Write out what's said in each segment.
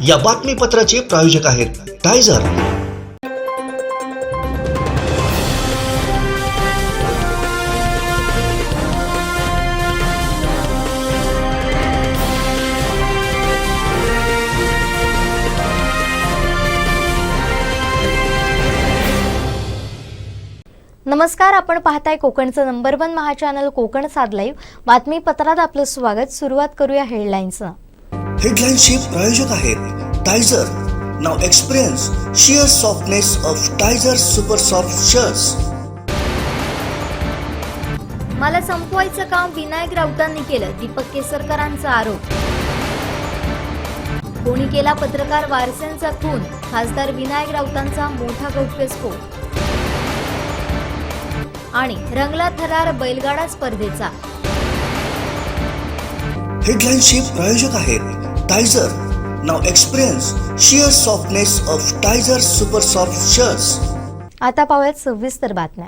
या बातमीपत्राचे प्रायोजक आहेत टायझर। नमस्कार, आपण पाहताय कोकणचं नंबर 1 महा चॅनल कोकण साध लाईव्ह। बातमीपत्रात आपलं स्वागत। सुरुवात करूया हेडलाईन्सनं। हेडलाईन्सचे प्रायोजक आहेत Tiger. Now experience sheer softness of Tiger super soft shirts. मला संपवायचं काम विनायक राऊतांनी केलं, दीपक केसरकरांचा आरोप। कोणी केला पत्रकार वारसेंचा खून, खासदार विनायक राऊतांचा मोठा गौप्यस्फोट। आणि रंगला थरार बैलगाडा स्पर्धेचा। हेडलाईन्सचे प्रायोजक आहेत Tiger. Now experience sheer softness of Tiger super soft shirts. आता पाहूयात सविस्तर बातम्या।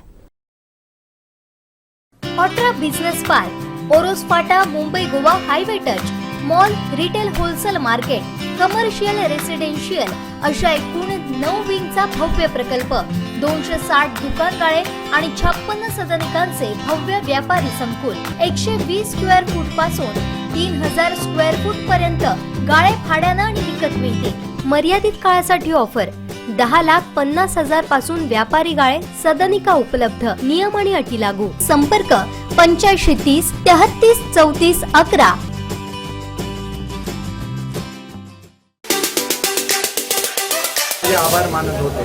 ऑट्रा बिझनेस पार्क, ओरोस फाटा, Mumbai Goa highway touch, mall, retail wholesale market, commercial residential अशा एकूण 9 विंगचा भव्य प्रकल्प, 260 दुकानगाळे आणि 56 सदनिकांचे भव्य व्यापारी संकुल, 120 स्क्वेअर फूट पासून 3000 स्क्वेअर फूट पर्यंत गाळे भाड्यानं आणि विकत मिळते। मर्यादित काळासाठी ऑफर, 10,50,000 पासून व्यापारी गाळे, सदनिका उपलब्ध, नियम आणि अटी लागू। संपर्क 8530 33 34 11। आभार मानत होते,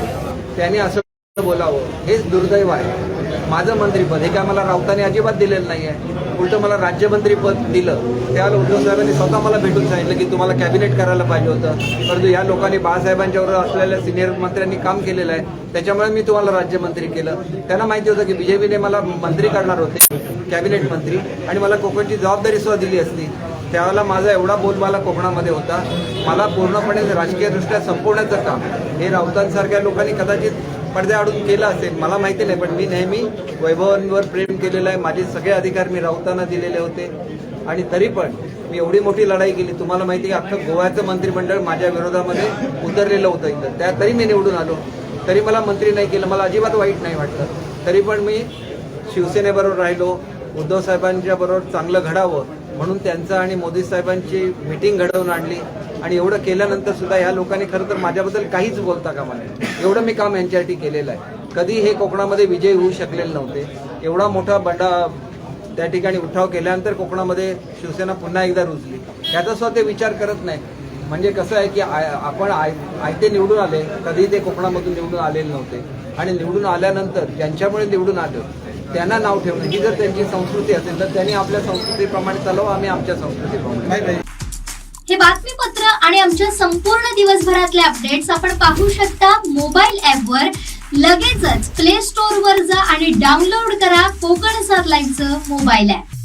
त्याने असं बोलावं हेच दुर्दैव आहे। माझं मंत्रीपद हे काय मला राऊतांनी अजिबात दिलेलं नाही आहे, उलट मला राज्यमंत्रीपद दिलं। त्यावेळेला उद्धव साहेबांनी स्वतः मला भेटून सांगितलं की तुम्हाला कॅबिनेट करायला पाहिजे होतं, परंतु या लोकांनी बाळासाहेबांच्यावर असलेल्या सिनियर मंत्र्यांनी काम केलेलं आहे, त्याच्यामुळे मी तुम्हाला राज्यमंत्री केलं। त्यांना माहिती होतं की बीजेपीने मला मंत्री करणार होते, कॅबिनेट मंत्री, आणि मला कोकणची जबाबदारी सुद्धा दिली असती। त्यावेळेला माझा एवढा बोलबाला कोकणामध्ये होता, मला पूर्णपणे राजकीयदृष्ट्या संपवण्याचं काम हे राऊतांसारख्या लोकांनी कदाचित पडद्याआडून केलं असेल, मला माहिती नाही। पण मी नेहमी वैभवांवर प्रेम केलेलं आहे, माझे सगळे अधिकार मी राऊतांना दिलेले होते, आणि तरी पण मी एवढी मोठी लढाई केली। तुम्हाला माहिती आहे अख्खं गोव्याचं मंत्रिमंडळ माझ्या विरोधामध्ये उतरलेलं होतं इथं, त्यात तरी मी निवडून आलो, तरी मला मंत्री नाही केलं, मला अजिबात वाईट नाही वाटलं। तरी पण मी शिवसेनेबरोबर राहिलो, उद्धव साहेबांच्या बरोबर चांगलं घडावं म्हणून त्यांचं आणि मोदी साहेबांची मीटिंग घडवून आणली, आणि एवढं केल्यानंतर सुद्धा ह्या लोकांनी खरं तर माझ्याबद्दल काहीच बोलता कामा नये। एवढं मी काम यांच्यासाठी केलेलं आहे। कधी हे कोकणामध्ये विजय होऊ शकलेले नव्हते, एवढा मोठा बंडा त्या ठिकाणी उठाव केल्यानंतर कोकणामध्ये शिवसेना पुन्हा एकदा रुजली, याचा सुद्धा ते विचार करत नाही। म्हणजे कसं आहे की आपण आयते निवडून आले, कधी ते कोकणामधून निवडून आलेले नव्हते, आणि निवडून आल्यानंतर ज्यांच्यामुळे निवडून आलं त्यांना नाव ठेवणं ही जर त्यांची संस्कृती असेल तर त्यांनी आपल्या संस्कृतीप्रमाणे चालवा, आम्ही आमच्या संस्कृतीप्रमाणे। हे बातमीपत्र आणि आमच्या संपूर्ण दिवसभरातले अपडेट्स आपण पाहू शकता मोबाईल ॲपवर। लगेचच प्ले स्टोअर वर जा आणि डाउनलोड करा कोकण साध लाईव्हचं मोबाईल ॲप।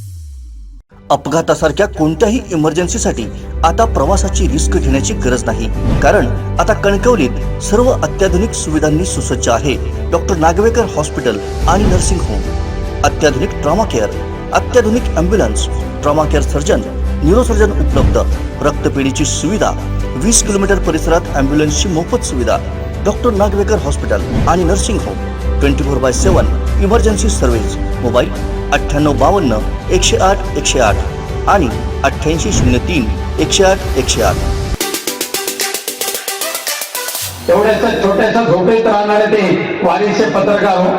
अपघातासारख्या कोणत्याही इमर्जन्सीसाठी आता प्रवासाची रिस्क घेण्याची गरज नाही, कारण आता कणकवलीत सर्व अत्याधुनिक सुविधांनी सुसज्ज आहे डॉक्टर नागवेकर हॉस्पिटल आणि नर्सिंग होम। अत्याधुनिक ट्रॉमा केअर, अत्याधुनिक ambulance, trauma care surgeon, neurosurgeon उपलब्ध, रक्तपेढीची सुविधा, 20 किलोमीटर परिसरात ॲम्ब्युलन्सची मोफत सुविधा। डॉक्टर नागवेकर हॉस्पिटल आणि nursing home 24/7 emergency service. Mobile 9852 108 108 आणि 8803 108 108। एवढ्याच्या छोट्याशा झोपेत राहणारे ते वारीचे पत्रकार हो,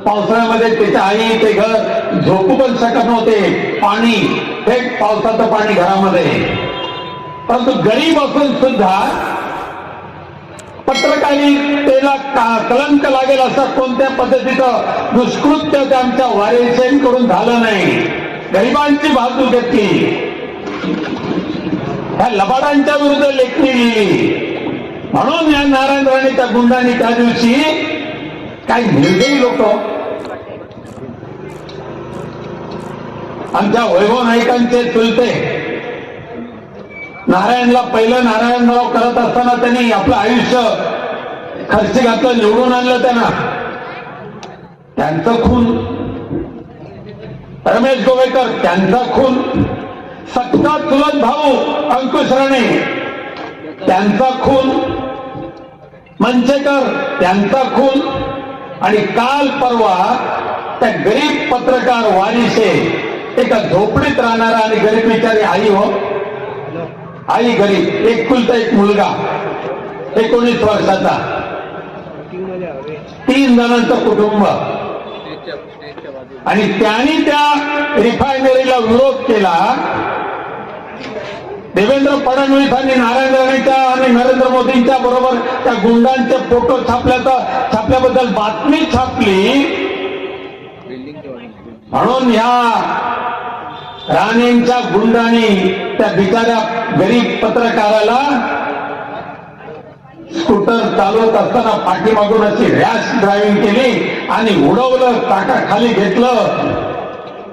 पावसाळ्यामध्ये त्याच्या आई ते घर झोपू पण शकत नव्हते, पाणी थेट पावसाचं पाणी घरामध्ये। परंतु गरीब असून सुद्धा पत्रकारितेला कलंक लागेल असं कोणत्या पद्धतीचं दुष्कृत्य त्या आमच्या वारीसेंकडून झालं नाही। गरिबांची बाजू घेतली, ह्या लबाडांच्या विरुद्ध लेखणी लिहिली, म्हणून या नारायण राणेच्या गुंडांनी त्या दिवशी काही निर्दयी लोक आमच्या वैभव नाईकांचे चुलते नारायणला पहिलं नारायणराव करत असताना त्यांनी आपलं आयुष्य खर्च घातलं, निवडून आणलं त्यांना, त्यांचं खून रमेश गोवेकर, त्यांचा खून, सख्खा चुलत भाऊ अंकुश राणे त्यांचा खून, मंचेकर त्यांचा खून, आणि काल परवा त्या गरीब पत्रकार वारिसे एका झोपडीत राहणारा आणि गरीब बिचारी आई हो, आई गरीब, एकुलता एक मुलगा 19 वर्षाचा, 3 जणांचं कुटुंब, आणि त्यांनी त्या रिफायनरीला विरोध केला. देवेंद्र फडणवीसांनी नारायण राणेच्या आणि नरेंद्र मोदींच्या बरोबर त्या गुंडांचे फोटो छापल्याबद्दल बातमी छापली, म्हणून ह्या राणेंच्या गुंडांनी त्या बिचाऱ्या गरीब पत्रकाराला स्कूटर चालवत असताना पाठीमागून अशी रॅश ड्रायव्हिंग केली आणि उडवलं, चाकाखाली घेतलं,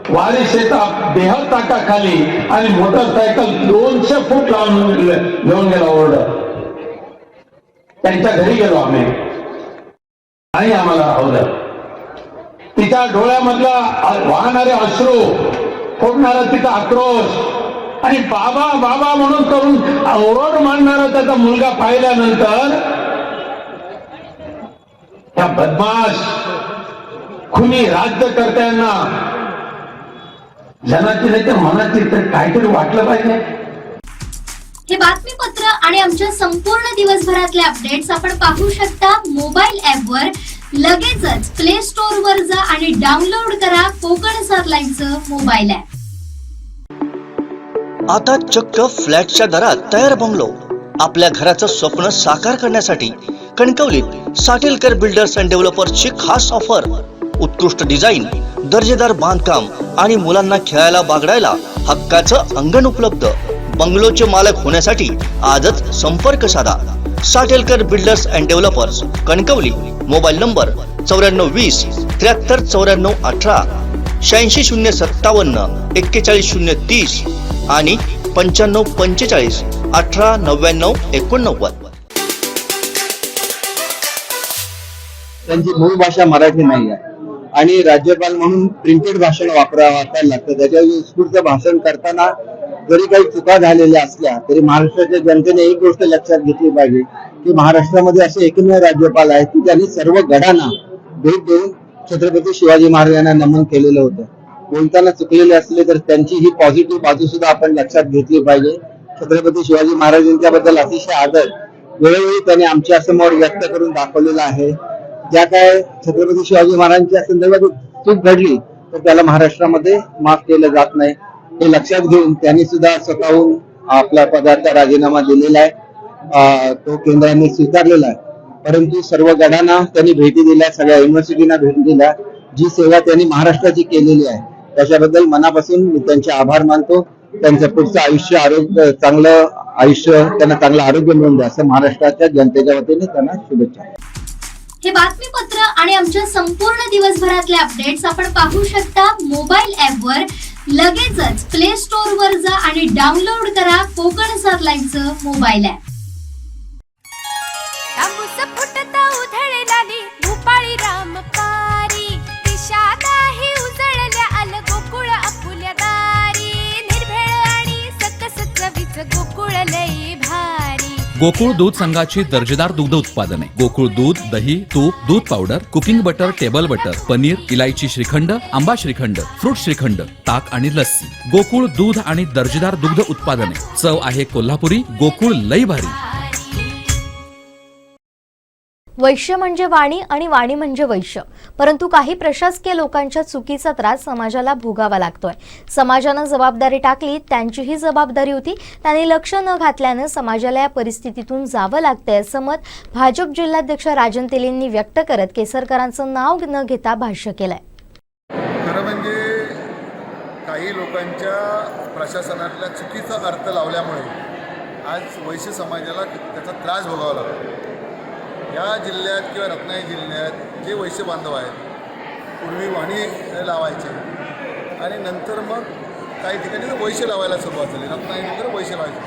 वारिसेचा देह चाकाखाली, आणि मोटरसायकल 200 फूट लावून घेऊन गेला ओरडत. त्यांच्या घरी गेलो आम्ही, नाही आम्हाला आवडलं. तिच्या डोळ्यामधला वाहणारे अश्रू, फोडणारा तिचा आक्रोश, आणि बाबा बाबा म्हणून करून ओरड मांडणारा त्याचा मुलगा पाहिल्यानंतर त्या बदमाश खुनी राज्यकर्त्यांना जनाची नाही तर मनाची तर काहीतरी वाटलं पाहिजे. हे बातमीपत्र आणि आमच्या संपूर्ण दिवसभरातले अपडेट्स आपण पाहू शकता मोबाईल ऍपवर. लगेचच प्ले स्टोअर वर जा आणि डाउनलोड करा कोकण 7 लाईव्हचं मोबाईल ऍप. आता चक्क फ्लॅटच्या दरात तयार बंगलो. आपल्या घराचं स्वप्न साकार करण्यासाठी कणकवलीत साटेलकर बिल्डर्स अँड डेव्हलपर्सची खास ऑफर. उत्कृष्ट डिझाईन, दर्जेदार बांधकाम आणि मुलांना खेळायला बागडायला हक्काचं अंगण उपलब्ध. बंगलोचे मालक होण्यासाठी आजच संपर्क साधा. Satelkar builders and developers, Kankavli. Mobile number 9420 73 94 18, 86 057 41 030 आणि 95 45 18 99 89. त्यांची मूळ भाषा मराठी नाही आहे आणि राज्यपाल म्हणून प्रिंटेड भाषण वापरायला लागतं. त्याच्या उत्स्फूर्त भाषण करताना जरी काही चुका झालेल्या असल्या तरी महाराष्ट्राच्या जनतेने एक गोष्ट लक्षात घेतली पाहिजे की महाराष्ट्रामध्ये असे एकमेव राज्यपाल आहेत की त्यांनी सर्व गडांना भेट देऊन छत्रपती शिवाजी महाराजांना नमन केलेलं होतं. बोलताना चुकलेले असले तर त्यांची ही पॉझिटिव्ह बाजू सुद्धा आपण लक्षात घेतली पाहिजे. छत्रपती शिवाजी महाराजांच्याबद्दल अतिशय आदर वेळोवेळी त्यांनी आमच्या समोर व्यक्त करून दाखवलेला आहे. ज्या काय छत्रपती शिवाजी महाराजांच्या संदर्भात चूक घडली तर त्याला महाराष्ट्रामध्ये माफ केलं जात नाही. हे लक्षात घेऊन त्यांनी सुद्धा स्वतःहून आपल्या पदाचा राजीनामा दिलेला आहे. तो केंद्राने स्वीकारलेला आहे. परंतु सर्व गडांना त्यांनी भेटी दिल्या, सगळ्या युनिव्हर्सिटीना भेटी दिल्या. जी सेवा त्यांनी महाराष्ट्राची केलेली आहे त्याच्याबद्दल मनापासून मी त्यांचे आभार मानतो. त्यांचं पुढचं आयुष्य, आरोग्य, चांगलं आयुष्य, त्यांना चांगलं आरोग्य मिळून द्या असं महाराष्ट्राच्या जनतेच्या वतीने त्यांना शुभेच्छा. हे बातमीपत्र आणि आमच्या संपूर्ण दिवसभरातले अपडेट्स आपण पाहू शकता मोबाईल ऍपवर. लगेचच प्ले स्टोअर वर जा आणि डाउनलोड करा कोकण 7 लाईव्हचं मोबाईल ऍप. फुटता उधळलेली भूपाळी रामपारी, दिशा नाही उजळल्या आल गोकुळ आपुल्या दारी. निर्भेळ आणि सकस चवीच गोकुळ लई भारी. गोकुळ दूध संघाची दर्जेदार दुग्ध उत्पादने. गोकुळ दूध, दही, तूप, दूध powder, cooking butter, table butter, paneer, इलायची श्रीखंड, आंबा श्रीखंड, फ्रूट श्रीखंड, ताक आणि लस्सी. गोकुळ दूध आणि दर्जेदार दुग्ध उत्पादने. चव आहे कोल्हापुरी. गोकुळ लई भारी. वैश्य म्हणजे वाणी आणि वाणी म्हणजे वैश्य, परंतु काही प्रशासकीय लोकांच्या चुकीचा त्रास समाजाला भोगावा लागतोय. समाजानं जबाबदारी टाकली, त्यांचीही जबाबदारी होती, त्यांनी लक्ष न घातल्यानं समाजाला या परिस्थितीतून जावं लागतंय असं मत भाजप जिल्हाध्यक्ष राजन तेलींनी व्यक्त करत केसरकरांचं नाव न घेता भाष्य केलंय. खरं म्हणजे काही लोकांच्या प्रशासनातल्या चुकीचा अर्थ लावल्यामुळे आज वैश्य समाजाला त्याचा त्रास भोगावा लागतो. या जिल्ह्यात किंवा रत्नागिरी जिल्ह्यात जे वैश्य बांधव आहेत, पूर्वी वाणी लावायचे आणि नंतर मग काही ठिकाणी वैश्य लावायला सुरुवात झाली. रत्नागिरीनंतर वैश्य लावायचे,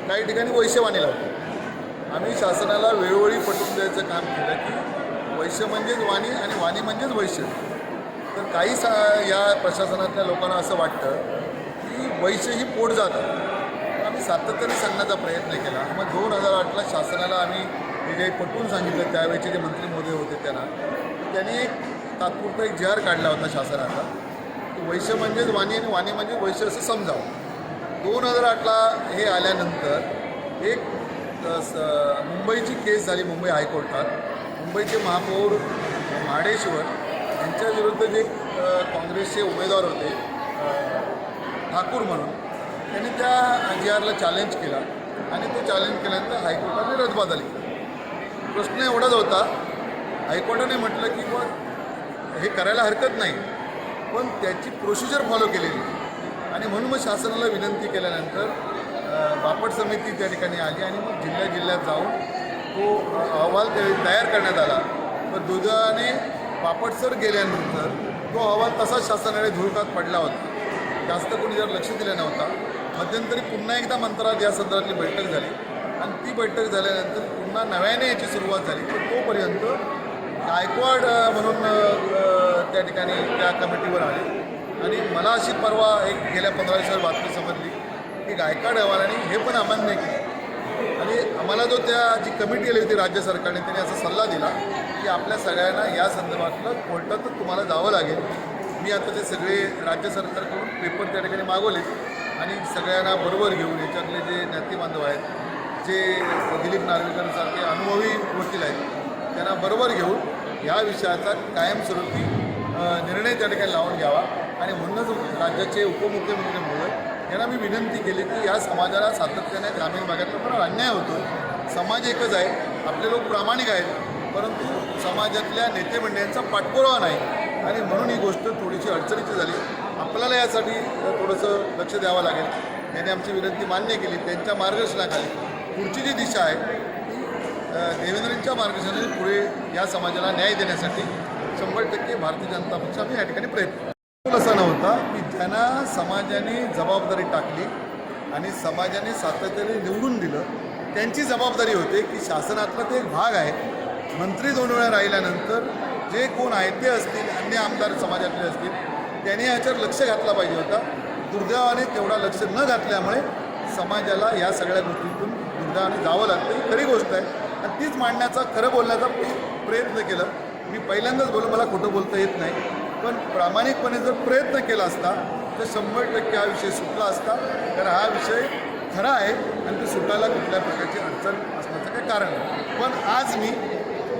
काही ठिकाणी वैश्यवाणी लावतो. आम्ही शासनाला वेळोवेळी पटवून द्यायचं काम केलं की वैश्य म्हणजेच वाणी आणि वाणी म्हणजेच वैश्य. तर काही या प्रशासनातल्या लोकांना असं वाटतं की वैश्य ही पोट जातात. आम्ही सातत्याने सांगण्याचा प्रयत्न केला. मग 2008ला शासनाला आम्ही हे जे पटवून सांगितलं, त्यावेळेचे जे मंत्री महोदय होते त्यांनी एक तात्पुरता एक जी आर काढला होता शासनाचा, की वैश्य म्हणजेच वाणी आणि वाणी म्हणजे वैश्य असं समजावं. 2008ला हे आल्यानंतर एक मुंबईची केस झाली मुंबई हायकोर्टात. मुंबईचे महापौर महाडेश्वर यांच्याविरुद्ध जे काँग्रेसचे उमेदवार होते ठाकूर म्हणून, त्यांनी त्या जी आरला चॅलेंज केला आणि तो चॅलेंज केल्यानंतर हायकोर्टाने रद्दबातली केली. प्रश्न एवढाच होता, हायकोर्टाने म्हटलं की हे करायला हरकत नाही, पण त्याची प्रोसिजर फॉलो केलेली आणि म्हणून मग शासनाला विनंती केल्यानंतर बापट समिती त्या ठिकाणी आली आणि मग जिल्ह्यात जाऊन तो अहवाल तयार करण्यात आला. पण दुर्दैवाने बापटसर गेल्यानंतर तो अहवाल तसाच शासनाने धुळकात पडला होता. जास्त कोणी जर लक्ष दिलं नव्हता. मध्यंतरी पुन्हा एकदा मंत्रालयात या संदर्भातली बैठक झाली आणि ती बैठक झाल्यानंतर पुन्हा नव्याने याची सुरुवात झाली. पण तोपर्यंत गायकवाड म्हणून त्या ठिकाणी त्या कमिटीवर आले आणि मला अशी परवा एक गेल्या 15 दिवसावर बातमी समजली की गायकवाड अहवालाने हे पण अमान्य केलं आणि आम्हाला जो त्या जी कमिटी आली होती राज्य सरकारने, त्याने असा सल्ला दिला की आपल्या सगळ्यांना या संदर्भातलं कोर्टात तुम्हाला जावं लागेल. मी आता ते सगळे राज्य सरकारकडून पेपर त्या ठिकाणी मागवले आणि सगळ्यांना बरोबर घेऊन याच्यातले जे नातेबांधव आहेत, जे दिलीप नार्वेकरांसारखे अनुभवी वकील आहेत, त्यांना बरोबर घेऊन या विषयाचा कायमस्वरूपी निर्णय त्या ठिकाणी लावून घ्यावा. आणि म्हणूनच राज्याचे उपमुख्यमंत्री महोदय यांना मी विनंती केली की या समाजाला सातत्याने ग्रामीण भागातला पण अन्याय होतो. समाज एकच आहे, आपले लोक प्रामाणिक आहेत, परंतु समाजातल्या नेते मंडळींचा पाठपुरावा नाही आणि म्हणून ही गोष्ट थोडीशी अडचणीची झाली. आपल्याला यासाठी थोडंसं लक्ष द्यावं लागेल. त्यांनी आमची विनंती मान्य केली. त्यांच्या मार्गदर्शनाखाली पुढची जी दिशा आहे ती देवेंद्रांच्या मार्गदर्शनाने पुढे या समाजाला न्याय देण्यासाठी 100% भारतीय जनता पक्ष आम्ही या ठिकाणी प्रयत्न. असा नव्हता की ज्यांना समाजाने जबाबदारी टाकली आणि समाजाने सातत्याने निवडून दिलं, त्यांची जबाबदारी होते की शासनातला ते एक भाग आहे. मंत्री 2 वेळा राहिल्यानंतर जे कोण आहेत ते असतील, अन्य आमदार समाजातले असतील, त्यांनी याच्यावर लक्ष घातला पाहिजे होता. दुर्दैवाने तेवढा लक्ष न घातल्यामुळे समाजाला या सगळ्या गोष्टीतून दुर्दैवाने जावं लागतं. ही खरी गोष्ट आहे आणि तीच मांडण्याचा, खरं बोलण्याचा प्रयत्न केला. मी पहिल्यांदाच बोललो, मला खोटं बोलता येत नाही, पण प्रामाणिकपणे जर प्रयत्न केला असता तर 100% हा विषय सुटला असता. कारण हा विषय खरा आहे आणि तो सुटायला कुठल्या प्रकारची अडचण असण्याचं काही कारण नाही. पण आज मी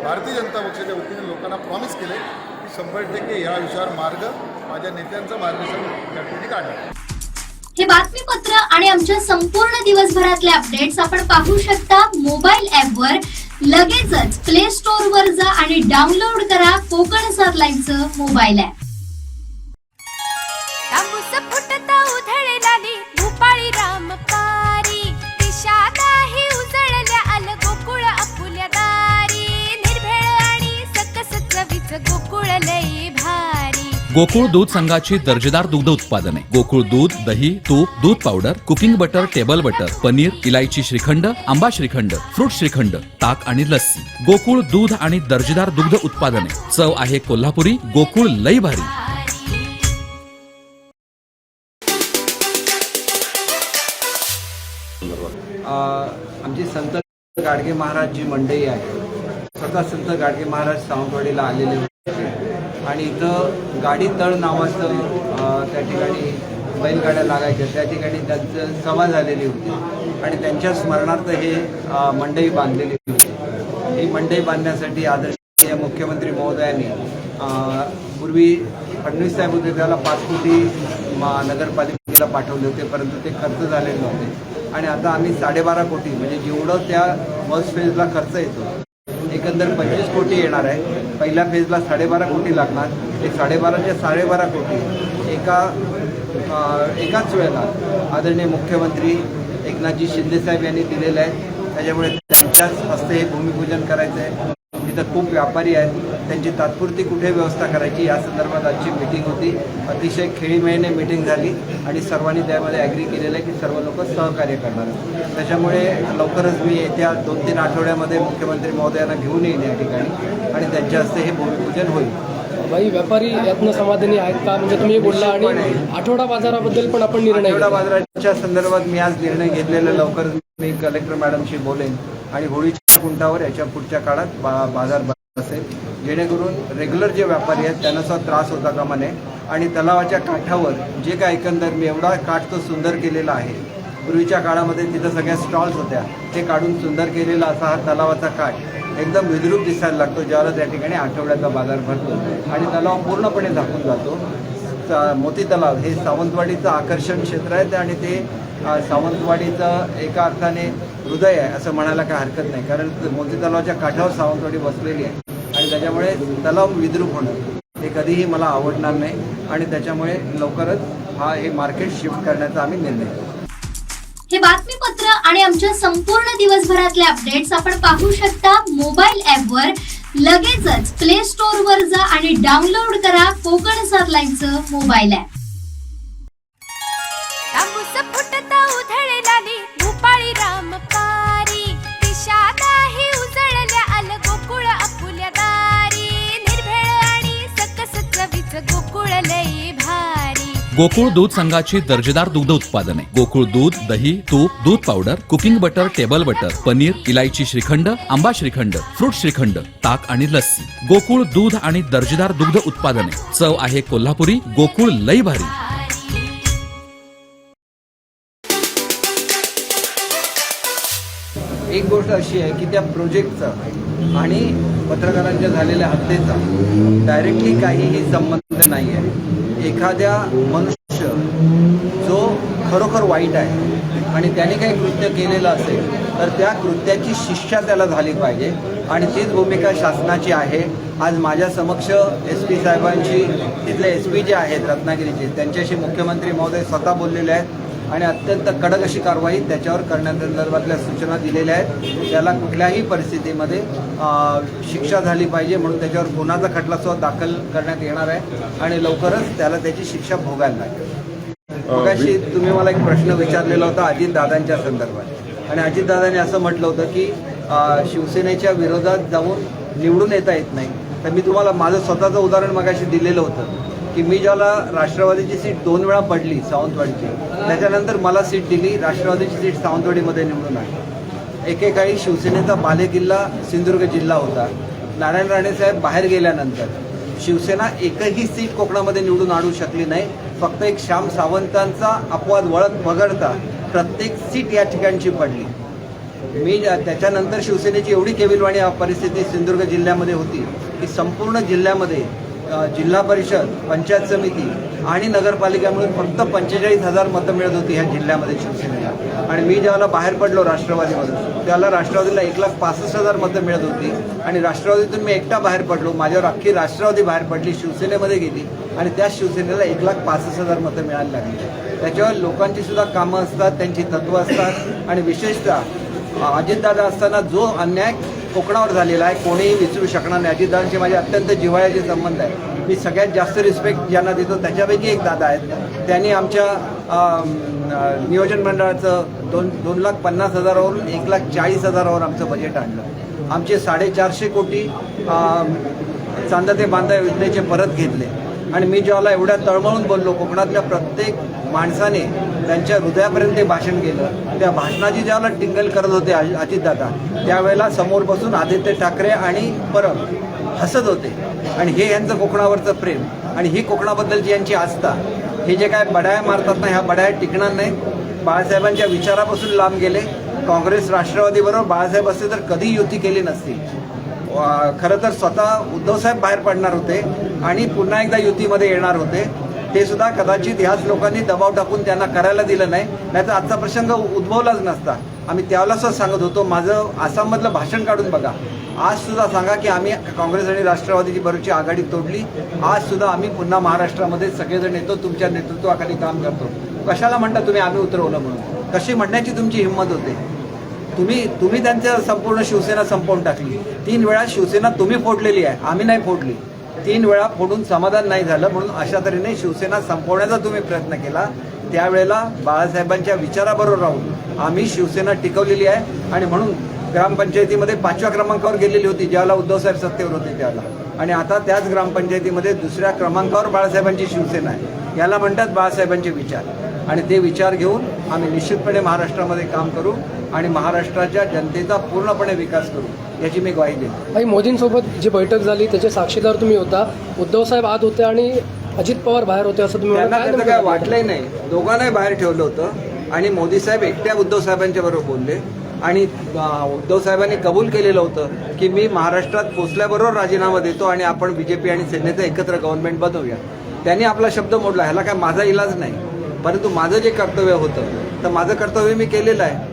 भारतीय जनता पक्षाच्या वतीने लोकांना प्रॉमिस केले की 100% या विषयावर मार्ग, माझ्या नेत्यांचं मार्गदर्शन त्या ठिकाणी काढणार. हे बातमीपत्र आणि आमच्या संपूर्ण दिवसभरातले अपडेट्स आपण पाहू शकता मोबाईल ॲपवर. लगेचच प्ले स्टोअर वर जा आणि डाउनलोड करा कोकण 7 लाईव्हचं मोबाईल ॲप. तांबूस फुटता उधळलाली भूपाळी रामपारी, दिशा नाही उजळल्या आल गोकुळ आपुल्या दारी, निर्भेळ आणि सकस चवीच गोकुळ लई भारी. गोकुळ दूध संघाची दर्जेदार दुग्ध उत्पादने गोकुळ दूध, दही, तूप, दूध powder, cooking butter, table butter, paneer, इलायची श्रीखंड, आंबा श्रीखंड, फ्रूट श्रीखंड, ताक आणि लस्सी. गोकुळ दूध आणि दर्जेदार दुग्ध उत्पादने. चव आहे कोल्हापुरी. गोकुळ लई भारी. आमची संत गाडगे महाराज जी मंडळी आहे, स्वतः संत गाडगे महाराज सावंतवाडीला आलेले होते आणि इथं गाडी तळ नावाचं त्या ठिकाणी बैलगाड्या लागायच्या, त्या ठिकाणी त्यांचं सभा झालेली होती आणि त्यांच्या स्मरणार्थ हे मंडई बांधलेली होती. ही मंडई बांधण्यासाठी आदरणीय मुख्यमंत्री महोदयांनी पूर्वी फडणवीस साहेब होते त्याला 5 कोटी नगरपालिकेला पाठवले होते, परंतु ते खर्च झालेले नव्हते आणि आता आम्ही 12.5 कोटी म्हणजे जेवढं त्या फर्स्ट फेजला खर्च येतो एकंदर 25 कोटी येणार आहे. पहिल्या फेजला 12.5 कोटी लागणार. ते 12.5च्या 12.5 कोटी एकाच वेळेला आदरणीय मुख्यमंत्री एकनाथजी शिंदेसाहेब यांनी दिलेले आहेत. त्याच्यामुळे त्यांच्याच हस्ते हे भूमिपूजन करायचं आहे. तिथं खूप व्यापारी आहेत, त्यांची तात्पुरती कुठे व्यवस्था करायची या संदर्भात आजची मीटिंग होती. अतिशय खेळीमेळीने मीटिंग झाली आणि सर्वांनी त्यामध्ये ॲग्री केलेलं आहे की सर्व लोक सहकार्य करणार. त्याच्यामुळे लवकरच मी येत्या 2-3 आठवड्यामध्ये मुख्यमंत्री महोदयांना घेऊन येईन या ठिकाणी आणि त्यांच्या हस्ते हे भूमिपूजन होईल. भाई व्यापारी यातनं समाधानी आहेत का? म्हणजे तुम्ही बोलला आणि आठवडा बाजाराबद्दल पण आपण निर्णय आठवडा घेतला. बाजाराच्या संदर्भात मी आज निर्णय घेतलेला, लवकर मी कलेक्टर मॅडमशी बोलेन आणि होळीच्या कुंठावर याच्या पुढच्या काळात बाजार बसेल, जेणेकरून रेग्युलर जे व्यापारी आहेत त्यांना सुद्धा त्रास होता कामा नये. आणि तलावाच्या काठावर जे काय एकंदर मी एवढा काठ तो सुंदर केलेला आहे, पूर्वीच्या काळामध्ये तिथं सगळ्या स्टॉल्स होत्या, ते काढून सुंदर केलेला असा हा तलावाचा काठ एकदम विद्रूप दिसायला लागतो ज्याला त्या ठिकाणी आठवड्याचा बाजार भरतो आणि तलाव पूर्णपणे झाकून जातो. मोती तलाव हे सावंतवाडीचं आकर्षण क्षेत्र आहे आणि ते सावंतवाडीचं एका अर्थाने हृदय आहे असं म्हणायला काय हरकत नाही, कारण मोती तलावाच्या काठावर सावंतवाडी बसलेली आहे आणि त्याच्यामुळे तलाव विद्रूप होणं हे कधीही मला आवडणार नाही आणि त्याच्यामुळे लवकरच हे मार्केट शिफ्ट करण्याचा आम्ही निर्णय घेतला. हे बातमीपत्र आणि आमच्या संपूर्ण दिवसभरातले अपडेट्स आपण पाहू शकता मोबाईल ॲपवर. लगेचच प्ले स्टोअर वर जा आणि डाउनलोड करा कोकण 7 लाईव्हचं मोबाईल ॲप. तांबूस फुटता उधळलेली भूपाळी रामपारी, दिशा नाही उजळल्या आल गोकुळ आपुल्या दारी, निर्भेळ आणि सकस चवीचं गोकुळ लई भारी. गोकुळ दूध संघाची दर्जेदार दुग्ध उत्पादने गोकुळ दूध, दही, तूप, दूध powder, cooking butter, table butter, paneer, इलायची श्रीखंड, आंबा श्रीखंड, फ्रूट श्रीखंड, ताक आणि लस्सी. गोकुळ दूध आणि दर्जेदार दुग्ध उत्पादने. चव आहे कोल्हापुरी. गोकुळ लई भारी. एक गोष्ट अशी आहे की त्या प्रोजेक्टचा आणि पत्रकारांच्या झालेल्या हत्येचा डायरेक्टली काहीही संबंध नाही आहे. एखाद्या मनुष्य जो खरोखर वाईट आहे आणि त्याने काही कृत्य केलेलं असेल तर त्या कृत्याची शिक्षा त्याला झाली पाहिजे आणि तीच भूमिका शासनाची आहे. आज माझ्या समक्ष SP साहेबांची, तिथले SP जे आहेत रत्नागिरीचे, त्यांच्याशी मुख्यमंत्री महोदय स्वतः बोललेले आहेत आणि अत्यंत कडक अशी कारवाई त्याच्यावर करण्यासंदर्भातल्या सूचना दिलेल्या आहेत. त्याला कुठल्याही परिस्थितीमध्ये शिक्षा झाली पाहिजे म्हणून त्याच्यावर गुन्ह्याचा खटलासुद्धा दाखल करण्यात येणार आहे आणि लवकरच त्याला त्याची शिक्षा भोगायला लागेल. मगाशी तुम्ही मला एक प्रश्न विचारलेला होता अजितदादांच्या संदर्भात आणि अजितदादांनी असं म्हटलं होतं की शिवसेनेच्या विरोधात जाऊन निवडून येता येत नाही. तर मी तुम्हाला माझं स्वतःचं उदाहरण मगाशी दिलेलं होतं की मी ज्याला राष्ट्रवादीची सीट 2 वेळा पडली सावंतवाडीची, त्याच्यानंतर मला सीट दिली, राष्ट्रवादीची सीट सावंतवाडीमध्ये निवडून आली. एकेकाळी शिवसेनेचा बालेकिल्ला सिंधुदुर्ग जिल्हा होता. नारायण राणे साहेब बाहेर गेल्यानंतर शिवसेना एकही सीट कोकणामध्ये निवडून आणू शकली नाही. फक्त एक श्याम सावंतांचा अपवाद वगळता प्रत्येक सीट या ठिकाणची पडली. मी त्याच्यानंतर शिवसेनेची एवढी केविलवाणी परिस्थिती सिंधुदुर्ग जिल्ह्यामध्ये होती की संपूर्ण जिल्ह्यामध्ये जिल्हा परिषद, पंचायत समिती आणि नगरपालिका मिळून फक्त 45,000 मतं मिळत होती ह्या जिल्ह्यामध्ये शिवसेनेला. आणि मी ज्यावेळेला बाहेर पडलो राष्ट्रवादीमधून त्यावेळेला राष्ट्रवादीला 1,65,000 मतं मिळत होती आणि राष्ट्रवादीतून मी एकटा बाहेर पडलो. माझ्यावर अख्खी राष्ट्रवादी बाहेर पडली, शिवसेनेमध्ये गेली आणि त्या शिवसेनेला 1,65,000 मतं मिळायला लागली. त्याच्यावर लोकांची सुद्धा कामं असतात, त्यांची तत्त्वं असतात आणि विशेषतः अजितदादा असताना जो अन्याय कोकणावर झालेला आहे कोणीही विसरू शकणार नाही. अजितदादांचे माझे अत्यंत जिव्हाळ्याचे संबंध आहे. मी सगळ्यात जास्त रिस्पेक्ट ज्यांना देतो त्याच्यापैकी एक दादा आहेत. त्यांनी आमच्या नियोजन मंडळाचं 2,50,000वरून 1,40,000वर आमचं बजेट आणलं. आमचे 450 कोटी चांदा ते बांधा योजनेचे परत घेतले आणि मी ज्यावेळेला एवढ्या तळमळून बोललो, कोकणातल्या प्रत्येक माणसाने त्यांच्या हृदयापर्यंत ते भाषण केलं. त्या भाषणाची ज्यावेळेला टिंगल करत होते अजितदादा, त्यावेळेला समोर बसून आदित्य ठाकरे आणि परब हसत होते आणि हे यांचं कोकणावरचं प्रेम आणि ही कोकणाबद्दलची यांची आस्था, हे जे काय बढाया मारतात ना, ह्या बढाया टिकणार नाही. बाळासाहेबांच्या विचारापासून लांब गेले. काँग्रेस राष्ट्रवादीबरोबर बाळासाहेब असते तर कधी युती केली नसती. खरं तर स्वतः उद्धवसाहेब बाहेर पडणार होते आणि पुन्हा एकदा युतीमध्ये येणार होते. ते सुद्धा कदाचित ह्याच लोकांनी दबाव टाकून त्यांना करायला दिलं नाही, नाहीतर आजचा प्रसंग उद्भवलाच नसता. आम्ही त्यावेळेला सुद्धा सांगत होतो, माझं आसाममधलं भाषण काढून बघा. आज सुद्धा सांगा की आम्ही काँग्रेस आणि राष्ट्रवादीची बरोबरची आघाडी तोडली. आज सुद्धा आम्ही पुन्हा महाराष्ट्रामध्ये सगळेजण येतो, तुमच्या नेतृत्वाखाली काम करतो. कशाला म्हणता तुम्ही आम्ही उतरवलं म्हणून? कशी म्हणण्याची तुमची हिंमत होते? तुम्ही त्यांच्या संपूर्ण शिवसेना संपवून टाकली. 3 वेळा शिवसेना तुम्ही फोडलेली आहे, आम्ही नाही फोडली. 3 वेळा फोडून समाधान नाही झालं म्हणून अशा तऱ्हेने शिवसेना संपवण्याचा तुम्ही प्रयत्न केला. त्यावेळेला बाळासाहेबांच्या विचाराबरोबर राहून आम्ही शिवसेना टिकवलेली आहे आणि म्हणून ग्रामपंचायतीमध्ये 5व्या क्रमांकावर गेलेली होती ज्यावेळेला उद्धवसाहेब सत्तेवर होते त्यावेळेला. आणि आता त्याच ग्रामपंचायतीमध्ये दुसऱ्या क्रमांकावर बाळासाहेबांची शिवसेना आहे. याला म्हणतात बाळासाहेबांचे विचार, आणि ते विचार घेऊन आम्ही निश्चितपणे महाराष्ट्रामध्ये काम करू आणि महाराष्ट्राच्या जनतेचा पूर्णपणे विकास करू याची मी ग्वाही देतो. काही मोदींसोबत जी बैठक झाली त्याचे साक्षीदार तुम्ही होता. उद्धव साहेब आत होते आणि अजित पवार बाहेर होते असं तुम्ही त्यांना म्हणाला. त्याचं काय वाटलंही नाही. दोघांनाही बाहेर ठेवलं होतं आणि मोदी साहेब एकट्या उद्धव साहेबांच्या बरोबर बोलले आणि उद्धव साहेबांनी कबूल केलेलं होतं की मी महाराष्ट्रात पोचल्याबरोबर राजीनामा देतो आणि आपण बीजेपी आणि सेनेचं एकत्र गव्हर्नमेंट बनवूया. त्यांनी आपला शब्द मोडला. ह्याला काय माझा इलाज नाही, परंतु माझं जे कर्तव्य होतं तर माझं कर्तव्य मी केलेलं आहे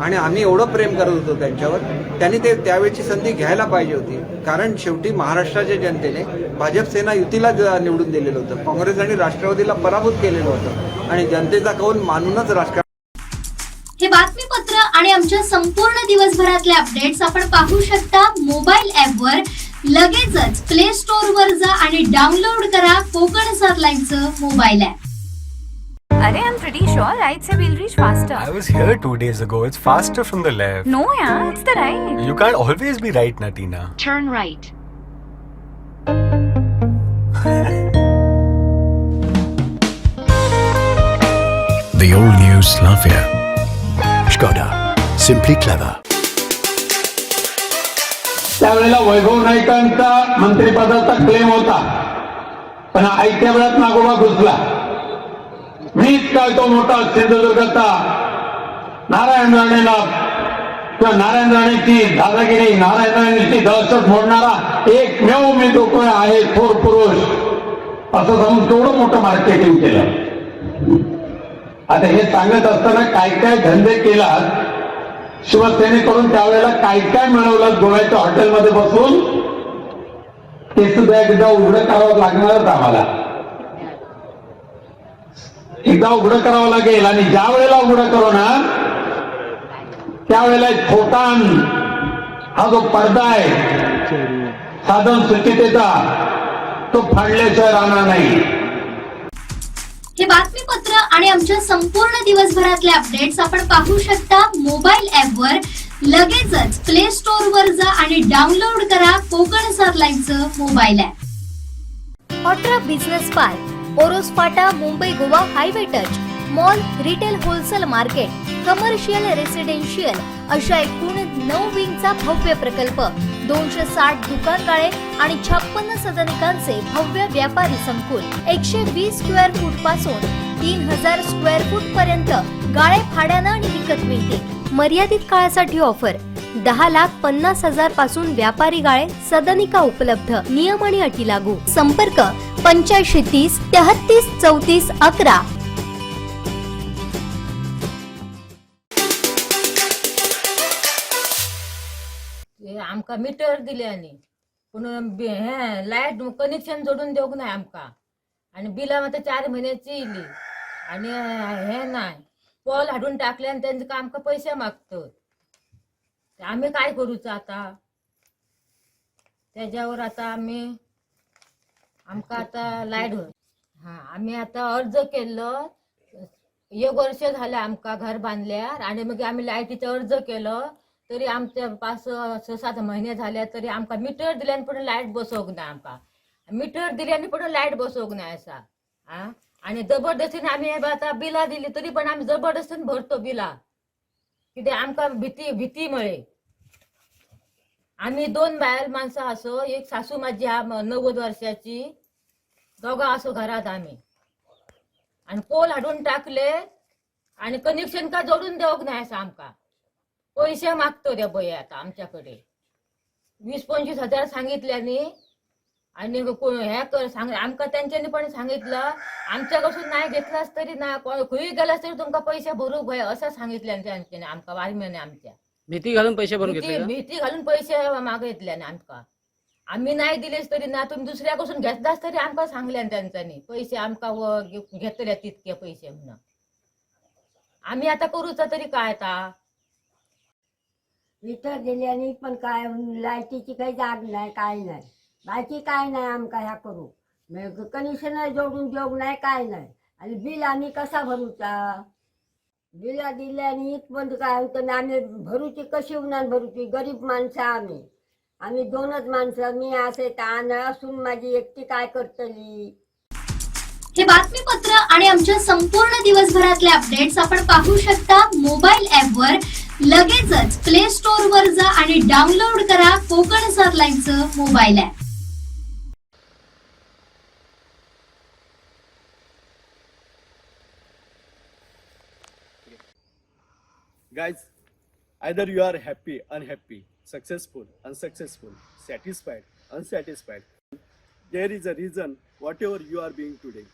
आणि आम्ही एवढं प्रेम करत होतो त्यांच्यावर. त्यांनी त्यावेळची संधी घ्यायला पाहिजे होती, कारण शेवटी महाराष्ट्राच्या जनतेने भाजप सेना युतीला निवडून दिलेलं होतं, काँग्रेस आणि राष्ट्रवादीला पराभूत केलेलं होतं आणि जनतेचा कौल मानूनच राजकारण. हे बातमीपत्र आणि आमच्या संपूर्ण दिवसभरातले अपडेट्स आपण पाहू शकता मोबाईल ॲपवर. लगेचच प्ले स्टोअर वर जा आणि डाउनलोड करा कोकण 7 लाईनचं मोबाईल ॲप. अरे I'm pretty sure right say we'll reach faster. I was here 2 days ago. It's faster from the left. No यार, it's the right. You can't always be right, Natina. Turn right. The old new Slavia. Skoda. Simply clever. त्यावेळेला वैभव नाईकांचा मंत्रिपदाचा claim होता, पण ऐक्या वेळात नागोबा घुसला. मीच काय तो मोठा सिंधुदुर्गाचा नारायण राणेला किंवा नारायण राणेची दादागिरी, नारायण राणेची दहशत मोडणारा एकमेव मी तो कोण आहे थोर पुरुष असं सांगून केवढं मोठं मार्केटिंग केलं. आता हे सांगत असताना काय काय धंदे केला शिवसेनेकडून, त्यावेळेला काय काय मिळवलं गोव्याच्या हॉटेलमध्ये बसून, ते सुद्धा एकदा उघडं करावं लागणारच आम्हाला. एकदा उघडं करावं लागेल आणि ज्या वेळेला उघडं करू ना त्यावेळेला छोटान हा जो पडदा आहे साधन सुचितेचा तो फाडल्याशिवाय राहणार नाही. हे बातमीपत्र आणि आमच्या संपूर्ण दिवसभरातले अपडेट्स आपण पाहू शकता मोबाईल ॲपवर. लगेचच प्ले स्टोअर वर जा आणि डाउनलोड करा कोकण 7 लाईनचं मोबाईल ॲप. ऑट्रा बिझनेस पार्क, ओरोस फाटा, Mumbai Goa highway touch, mall, retail wholesale market, commercial residential अशा एकूण 9 विंगचा भव्य प्रकल्प. 260 दुकानगाळे आणि 56 सदनिकांचे भव्य व्यापारी संकुल. 120 स्क्वेअर फूट पासून 3000 स्क्वेअर फूट पर्यंत गाळे भाड्यानं आणि विकत मिळते. मर्यादित काळासाठी ऑफर. 10,50,000 पासून व्यापारी गाळे, सदनिका उपलब्ध. नियम आणि अटी लागू. संपर्क 8530 33 34 11. आमका मीटर दिले आणि पूण हे लायट कनेक्शन जोडून देऊक नाही आमका आणि बिला मात्र 4 महिन्याची इली आणि हे नाही पॉल हाडून टाकले आणि त्यांचे आमका पैसे मागतात. आम्ही काय करूचं आता त्याच्यावर. आता आमका आता लाईट आम्ही आता अर्ज केलं. 1 वर्ष झालं आमका घर बांधल्यार आणि मग आम्ही लाईटीचं अर्ज केलं तरी आमच्या 5-6-7 महिने झाले तरी आमका मीटर दिल्याने पण लाईट बसवूक नाही. आमका मीटर दिल्याने पण लाईट बसवूक नाही असा. आणि जबरदस्तीने आम्ही आता बिला दिली तरी पण आम्ही जबरदस्तीने भरतो बिला, किती आमका भीतीमुळे. आम्ही 2 बायल माणसं असो, एक सासू माझी 90 वर्षाची, दोघं असो घरात आम्ही. आणि पोल हाडून टाकले आणि कनेक्शन का जोडून देऊक नाही असं आमका पैसे मागतो त्या बये. आता आमच्याकडे 20-25 हजार सांगितल्याने आणि हे कर सांग आमका त्यांच्यानी पण सांगितलं आमच्याकडून नाही घेतलास तरी ना खुई गेलास तरी तुमका पैसे भरूक भय असं सांगितलं त्यांच्याने आमका वारम्याने. आमच्या भीती घालून पैसे भरून घेतले. भीती घालून पैसे मागितल्याने आमका. आम्ही नाही दिलेस तरी ना तुम्ही दुसऱ्याकडून घेतलास तरी आमका सांगल्या त्यांच्यानी पैसे आमका घेतल्या तितके पैसे म्हणून. आम्ही आता करूचा तरी काय आता मीटर दिल्याने पण काय लाईटीची काही जाग नाही, काय नाही, बाकी काय नाही आमका ह्या करू. कनेक्शन जोडून देऊ नाही, काय नाही. आणि बिल आम्ही कसा भरूचा? बिला दिल्याने पण काय होतं ना, आम्ही भरूची कशी उन्हात भरूची? गरीब माणसं आम्ही. आम्ही दोनच माणसं, मी असे ताण असून माझी एकटी काय करतली. हे बातमीपत्र आणि आमच्या संपूर्ण दिवसभरातले अपडेट्स आपण पाहू शकता मोबाईल ॲपवर. लगेचच प्ले स्टोअर वर जा आणि डाउनलोड करा कोकण 7 लाईव्हचं mobile app. Guys, either you are happy, unhappy, successful, unsuccessful, satisfied, unsatisfied. There is a reason whatever you are being today.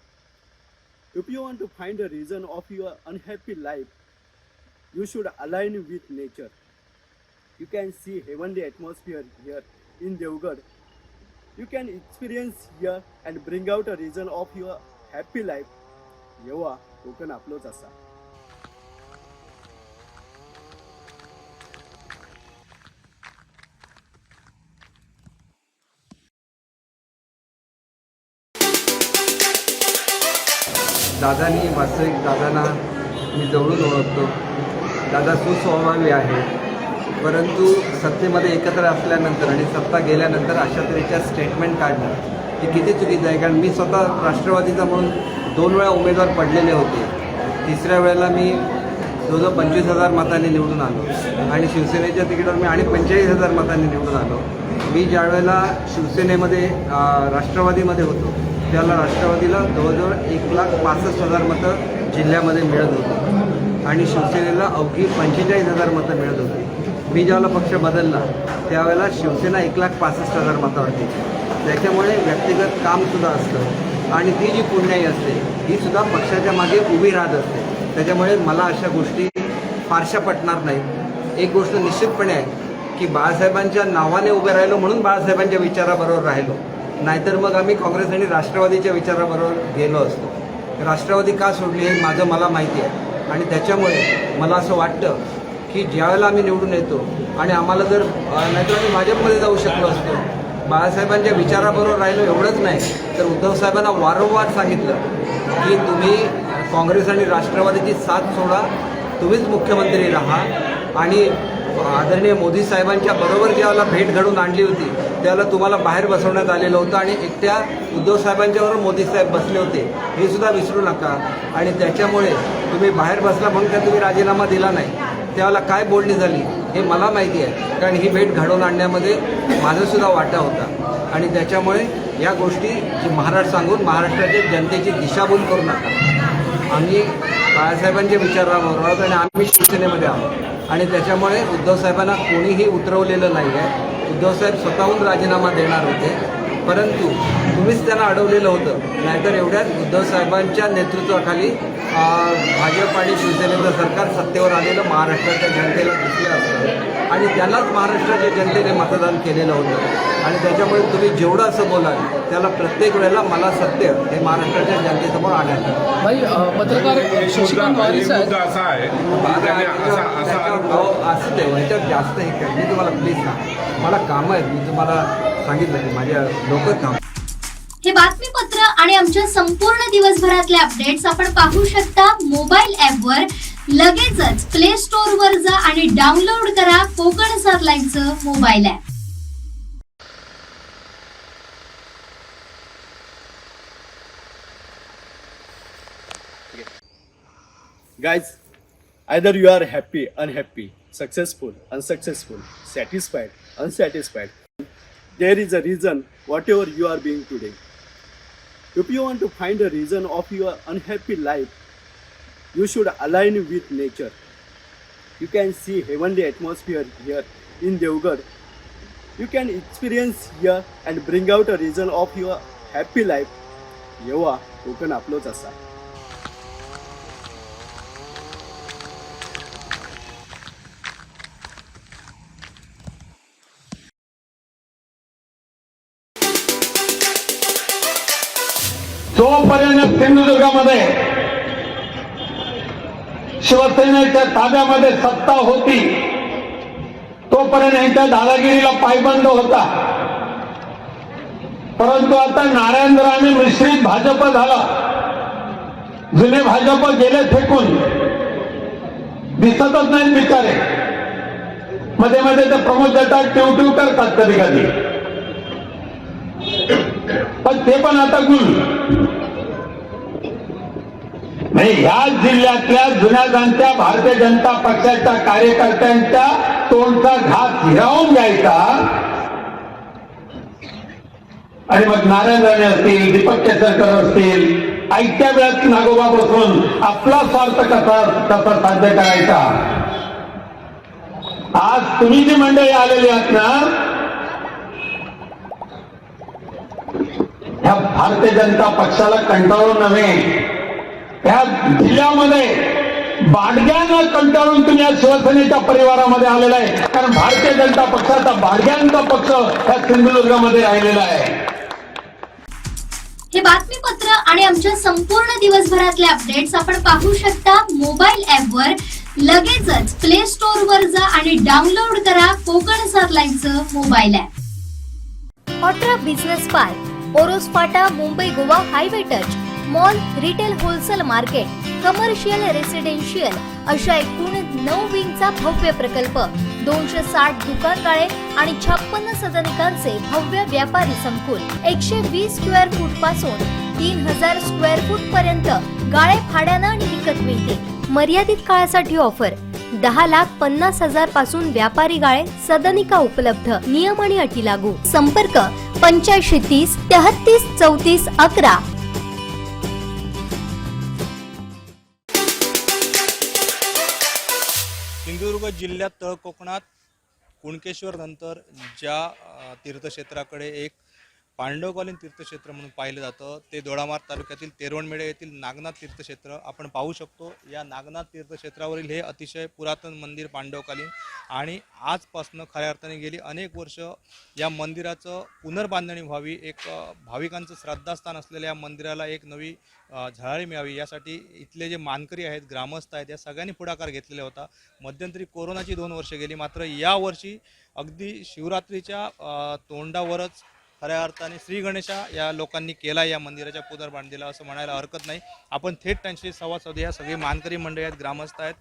If you want to find a reason of your unhappy life, you should align with nature. You can see heavenly atmosphere here in Devgarh. You can experience here and bring out a reason of your happy life. येवा कोकण आपलोच असा. दादानी वास्तविक दादांना मी जवळून ओळखतो. दादा सुस्वभावी आहे, परंतु सत्तेमध्ये एकत्र असल्यानंतर आणि सत्ता गेल्यानंतर अशा तऱ्हेच्या स्टेटमेंट काढणं हे किती चुकीचं आहे. कारण मी स्वतः राष्ट्रवादीचा म्हणून 2 वेळा उमेदवार पडलेले होते. तिसऱ्या वेळेला मी जवळजवळ 25,000 मतांनी निवडून आलो आणि शिवसेनेच्या तिकीटावर मी आणि 45,000 मतांनी निवडून आलो. मी ज्या वेळेला शिवसेनेमध्ये राष्ट्रवादीमध्ये होतो त्याला राष्ट्रवादीला जवळजवळ 1,65,000 मतं जिल्ह्यामध्ये मिळत होती आणि शिवसेनेला अवघी 45,000 मतं मिळत होती. मी ज्यावेळेला पक्ष बदलला त्यावेळेला शिवसेना 1,65,000 मतावर होती. त्याच्यामुळे व्यक्तिगत कामसुद्धा असतं आणि ती जी पुण्याई असते ही सुद्धा पक्षाच्या मागे उभी राहत असते. त्याच्यामुळे मला अशा गोष्टी फारशा पटणार नाहीत. एक गोष्ट निश्चितपणे आहे की बाळासाहेबांच्या नावाने उभे राहिलो म्हणून बाळासाहेबांच्या विचाराबरोबर राहिलो, नाहीतर मग आम्ही काँग्रेस आणि राष्ट्रवादीच्या विचाराबरोबर गेलो असतो. राष्ट्रवादी का सोडली हे माझं मला माहिती आहे आणि त्याच्यामुळे मला असं वाटतं की ज्यावेळेला आम्ही निवडून येतो आणि आम्हाला जर नाहीतर आम्ही भाजपमध्ये जाऊ शकलो असतो. बाळासाहेबांच्या विचाराबरोबर राहिलो एवढंच नाही तर उद्धव साहेबांना वारंवार सांगितलं की तुम्ही काँग्रेस आणि राष्ट्रवादीची साथ सोडा, तुम्हीच मुख्यमंत्री राहा. आणि आदरणीय मोदी साहेबांच्या बरोबर ज्यावेळेला भेट घडून आणली होती त्यावेळेला तुम्हाला बाहेर बसवण्यात आलेलं होतं आणि एकट्या उद्धव साहेबांच्याबरोबर मोदी साहेब बसले होते हे सुद्धा विसरू नका. आणि त्याच्यामुळे तुम्ही बाहेर बसला म्हणून काय तुम्ही राजीनामा दिला नाही. त्यावेळेला काय बोलणी झाली हे मला माहिती आहे, कारण ही भेट घडवून आणण्यामध्ये माझासुद्धा वाटा होता. आणि त्याच्यामुळे या गोष्टी जी महाराष्ट्र सांगून महाराष्ट्राच्या जनतेची दिशाभूल करू नका. आम्ही बाळासाहेबांच्या विचाराबरोबर आहोत आणि आम्ही शिवसेनेमध्ये आहोत आणि त्याच्यामुळे उद्धव साहेबांना कोणीही उतरवलेलं नाही आहे. उद्धव साहेब स्वतःहून राजीनामा देणार होते, परंतु तुम्हीच त्यांना अडवलेलं होतं. नाहीतर एवढ्याच उद्धव साहेबांच्या नेतृत्वाखाली भाजप आणि शिवसेनेचं सरकार सत्तेवर आलेलं महाराष्ट्राच्या जनतेला दिसलं असतं आणि त्यांनाच महाराष्ट्राच्या जनतेने मतदान केलेलं होतं. आणि त्याच्यामुळे तुम्ही जेवढं असं बोलाल त्याला प्रत्येक वेळेला मला सत्य हे महाराष्ट्राच्या जनतेसमोर आढळतं. भाई पत्रकार शशिकांत वारी साहेब असं ते ह्याच्यात जास्त हे काय मी तुम्हाला प्लीज ना, मला कामं आहेत. मी तुम्हाला सांगितलं की माझ्या डोकं काम. हे बातमीपत्र आणि आमच्या संपूर्ण दिवसभरातले अपडेट्स आपण पाहू शकता मोबाईल ॲपवर. लगेचच प्ले स्टोअर वर जा आणि डाउनलोड करा कोकण 7 लाईव्हचं mobile app. Guys, either you are happy, unhappy, successful, unsuccessful, satisfied, unsatisfied. There is a reason whatever you are being today. If you want to find a reason of your unhappy life, you should align with nature. You can see heavenly atmosphere here in Devgarh. You can experience here and bring out a reason of your happy life. येवा कोकण आपलोच असा. जोपर्यंत सिंधुदुर्गामध्ये शिवसेनेच्या ताब्यामध्ये सत्ता होती तोपर्यंत यांच्या दादागिरीला पायबंद होता. परंतु आता नारायण राणे मिश्रित भाजप झाला. जुने भाजप गेले फेकून, दिसतच नाही बिचारे. मध्ये मध्ये ते प्रमोद देतात, टिव करतात कधी कधी, पण ते पण आता गुल नाही. ह्या जिल्ह्यातल्या जुन्या जाणत्या भारतीय जनता पक्षाच्या कार्यकर्त्यांच्या तोंडचा घास हिरावून घ्यायचा आणि मग नारायण राणे असतील, दीपक केसरकर असतील, ऐकत्या वेळात नागोबा बसून आपला स्वार्थ कसा साध्य करायचा. आज तुम्ही जी मंडळी आलेली आहात ना, ह्या भारतीय जनता पक्षाला कंटाळून नव्हे, ह्या जिल्ह्यामध्ये बाडग्यानं कंटाळून तुम्ही या शिवसेनेच्या परिवारामध्ये आलेला आहे. कारण भारतीय जनता पक्षाचा बाडग्यांचा पक्ष ह्या सिंधुदुर्गामध्ये राहिलेला आहे. हे बातमीपत्र आणि आमच्या संपूर्ण दिवसभरातले अपडेट्स आपण पाहू शकता मोबाईल ऍपवर. लगेचच प्ले स्टोअर वर जा आणि डाउनलोड करा कोकण 7 लाईव्हचं मोबाईल ऍप. ऑट्रा बिझनेस पार्क, ओरोस फाटा, Mumbai Goa highway touch, mall, retail wholesale market, commercial residential अशा एकूण 9 विंगचा भव्य प्रकल्प, 260 दुकानगाळे आणि 56 सदनिकांचे भव्य व्यापारी संकुल, 120 स्क्वेअर फूट पासून 3000 स्क्वेअर फूट पर्यंत गाळे भाड्यानं आणि विकत मिळतील. मर्यादित काळासाठी ऑफर, 10,50,000 पासून व्यापारी गाळे, सदनिका उपलब्ध. नियम आणि अटी लागू. संपर्क 8530 33 34 11. सिंधुदुर्ग जिल्ह्यात तळ कोकणात कुणकेश्वर नंतर ज्या तीर्थक्षेत्राकडे एक पांडवकालीन तीर्थक्षेत्र म्हणून पाहिलं जातं ते दोडामार्ग तालुक्यातील तेरवणमेढे येथील नागनाथ तीर्थक्षेत्र आपण पाहू शकतो. या नागनाथ तीर्थक्षेत्रावरील हे अतिशय पुरातन मंदिर पांडवकालीन आणि आजपासून खऱ्या अर्थाने गेली अनेक वर्ष या मंदिराचं पुनर्बांधणी व्हावी, एक भाविकांचं श्रद्धास्थान असलेल्या या मंदिराला एक नवी झळाळी मिळावी यासाठी इथले जे मानकरी आहेत, ग्रामस्थ आहेत, या सगळ्यांनी पुढाकार घेतलेला होता. मध्यंतरी कोरोनाची 2 वर्ष गेली, मात्र यावर्षी अगदी शिवरात्रीच्या तोंडावरच खऱ्या अर्थाने श्री गणेशा या लोकांनी केला या मंदिराच्या पुनर्बांधणीला असं म्हणायला हरकत नाही. आपण थेट त्यांशी संवाद साधूया. सगळे मानकरी मंडळी आहेत, ग्रामस्थ आहेत,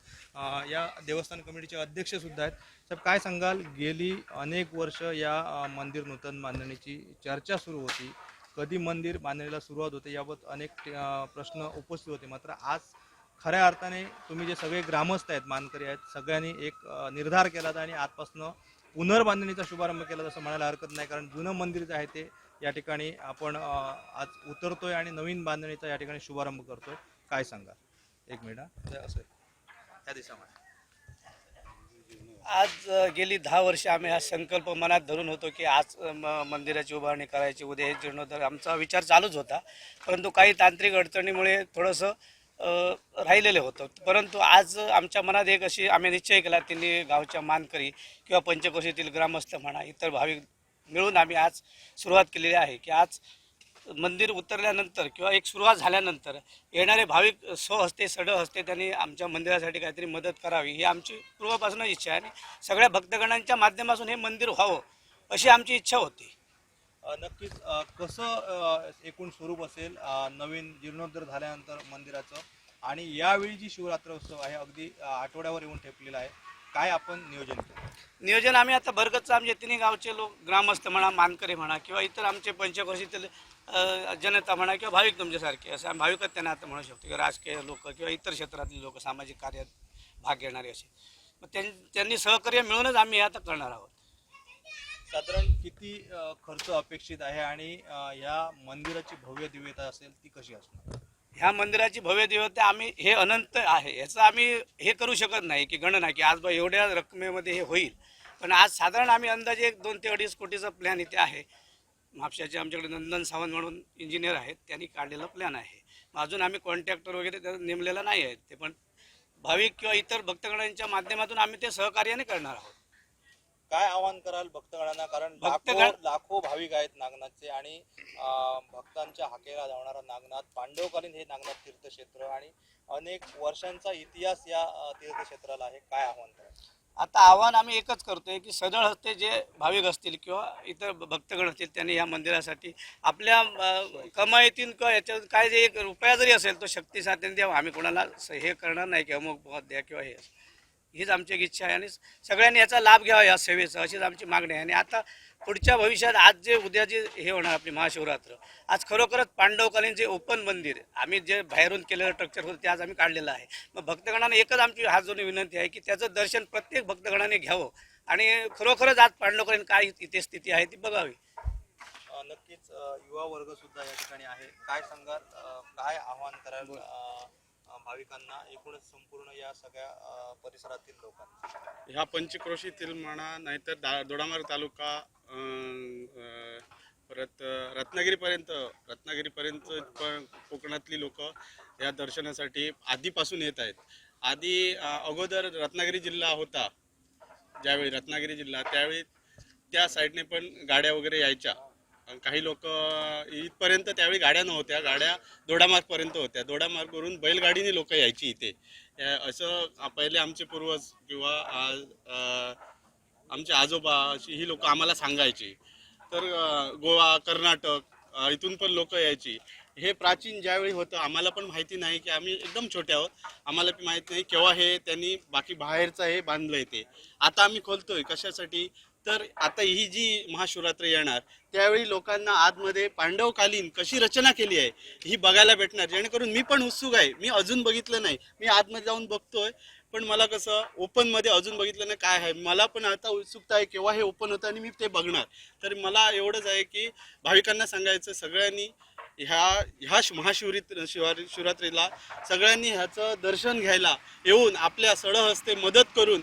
या देवस्थान कमिटीचे अध्यक्ष सुद्धा आहेत. साहेब, काय सांगाल, गेली अनेक वर्ष या मंदिर नूतन बांधणीची चर्चा सुरू होती, कधी मंदिर बांधणीला सुरुवात होते याबाबत अनेक प्रश्न उपस्थित होते, मात्र आज खऱ्या अर्थाने तुम्ही जे सगळे ग्रामस्थ आहेत, मानकरी आहेत, सगळ्यांनी एक निर्धार केला आणि आजपासून पुनर्बांधणीचा शुभारंभ केला असं म्हणायला हरकत नाही. कारण जुनं मंदिर जे आहे ते या ठिकाणी आपण आज उतरतोय आणि नवीन बांधणीचा या ठिकाणी शुभारंभ करतोय. काय सांगा? एक मिनिट असं या दिवसामध्ये आज गेली 10 वर्ष आम्ही हा संकल्प मनात धरून होतो की आज मंदिराची उभारणी करायची, उद्या हे जीर्णोद्धार आमचा विचार चालूच होता. परंतु काही तांत्रिक अडचणीमुळे थोडंसं राहिलेले होतं. परंतु आज आमच्या मनात एक अशी आम्ही निश्चय केला, त्यांनी गावच्या मानकरी किंवा पंचकोशीतील ग्रामस्थ म्हणा, इतर भाविक मिळून आम्ही आज सुरुवात केलेली आहे की आज मंदिर उतरल्यानंतर किंवा एक सुरुवात झाल्यानंतर येणारे भाविक स्वहस्ते सडहस्ते त्यांनी आमच्या मंदिरासाठी काहीतरी मदत करावी ही आमची पूर्वापासूनच इच्छा आहे आणि सगळ्या भक्तगणांच्या माध्यमातून हे मंदिर व्हावं अशी आमची इच्छा होती. नक्कीच कसं एकूण स्वरूप असेल नवीन जीर्णोद्धार झाल्यानंतर मंदिराचं, आणि यावेळी जी शिवरात्र उत्सव आहे अगदी आठवड्यावर येऊन ठेपलेला आहे, काय आपण नियोजन केलं? नियोजन आम्ही आता बरगतचं आमचे तिन्ही गावचे लोक, ग्रामस्थ म्हणा, मानकरी म्हणा किंवा इतर आमचे पंचकोशीतील जनता म्हणा किंवा भाविक तुमच्यासारखे असं आम्ही भाविकच त्यांना आता म्हणू शकतो किंवा राजकीय लोक किंवा इतर क्षेत्रातले लोक, सामाजिक कार्यात भाग घेणारे असे, मग त्यांनी सहकार्य मिळूनच आम्ही आता करणार आहोत. साधारण किती खर्च अपेक्षित आहे आणि या मंदिराची भव्य दिव्यता असेल ती कशी असणार? ह्या मंदिराची भव्य दिव्यता आम्ही हे अनंत आहे याचं आम्ही हे करू शकत नाही की गणना की आज बा एवढ्या रकमेमध्ये हे होईल, पण आज साधारण आम्ही अंदाजे 2 ते 2.5 कोटीचा प्लॅन इथे आहे. म्हापशाचे आमच्याकडे नंदन सावंत म्हणून इंजिनियर आहेत, त्यांनी काढलेला प्लॅन आहे. अजून आम्ही कॉन्ट्रॅक्टर वगैरे नेमलेला नाही आहे, ते पण भाविक किंवा इतर भक्तगणांच्या माध्यमातून आम्ही ते सहकार्याने करणार आहोत. काय आवाहन कराल भक्तगणांना? कारण लाखो भाविक आहेत नागनाथचे आणि भक्तांच्या हाकेला धावणारा नागनाथ, पांडवकालीन हे नागनाथ तीर्थक्षेत्र आणि अनेक वर्षांचा इतिहास या तीर्थक्षेत्राला आहे. काय आव्हान कराल? आता आव्हान आम्ही एकच करतोय की सदळ हस्ते जे भाविक असतील किंवा इतर भक्तगण असतील त्यांनी या मंदिरासाठी आपल्या कमाईतून किंवा याच्यात काय जे 1 रुपया जरी असेल तो शक्ती साधने द्यावा. आम्ही कोणाला हे करणार नाही की अमुक पद द्या किंवा हे. हीच आमची एक इच्छा आहे आणि सगळ्यांनी याचा लाभ घ्यावा या सेवेचा, अशीच आमची मागणी आहे. आणि आता पुढच्या भविष्यात आज जे उद्या जे हे होणार आपली महाशिवरात्र, आज खरोखरच पांडवकालीन जे ओपन मंदिर आम्ही जे बाहेरून केलेलं स्ट्रक्चर होतं ते आज आम्ही काढलेलं आहे. मग भक्तगणाने एकच आमची हात जोडून विनंती आहे की त्याचं दर्शन प्रत्येक भक्तगणाने घ्यावं आणि खरोखरच आज पांडवकालीन काय इथे स्थिती आहे ती बघावी. नक्कीच युवा वर्ग सुद्धा या ठिकाणी आहे. काय सांगाल, काय आव्हान कराल भाविकांना, एकूणच संपूर्ण या सगळ्या परिसरातील लोकांना? ह्या पंचक्रोशीतील म्हणा, नाहीतर दोडामार्ग तालुका, परत रत्नागिरीपर्यंत पण कोकणातली लोक या दर्शनासाठी आधीपासून येत आहेत. अगोदर रत्नागिरी जिल्हा होता, ज्यावेळी रत्नागिरी जिल्हा त्यावेळी त्या साईडने पण गाड्या वगैरे यायच्या. काही लोक इथपर्यंत त्यावेळी गाड्या नव्हत्या, गाड्या दोडामार्गपर्यंत होत्या. दोडामार्गवरून बैलगाडीने लोक यायची इथे. असं पहिले आमचे पूर्वज किंवा आमचे आजोबा अशी ही लोक आम्हाला सांगायची. तर गोवा, कर्नाटक इथून पण लोक यायची. हे प्राचीन ज्यावेळी होतं आम्हाला पण माहिती नाही, की आम्ही एकदम छोटे आहोत, आम्हाला पण माहिती नाही केव्हा हे त्यांनी बाकी बाहेरचं हे बांधलं आहे. ते आता आम्ही खोलतोय कशासाठी, तर आता ही जी महाशिवरात्र येणार त्यावेळी लोकांना आतमध्ये पांडवकालीन कशी रचना केली आहे ही बघायला भेटणार. जेणेकरून मी पण उत्सुक आहे. मी अजून बघितलं नाही, मी आतमध्ये जाऊन बघतोय, पण मला कसं ओपनमध्ये अजून बघितलं नाही काय आहे. मला पण आता उत्सुकता आहे केव्हा हे ओपन होतं आणि मी ते बघणार. तर मला एवढंच आहे की भाविकांना सांगायचं, सगळ्यांनी ह्या शिवरात्रीला सगळ्यांनी ह्याचं दर्शन घ्यायला येऊन आपल्या सडहस्ते मदत करून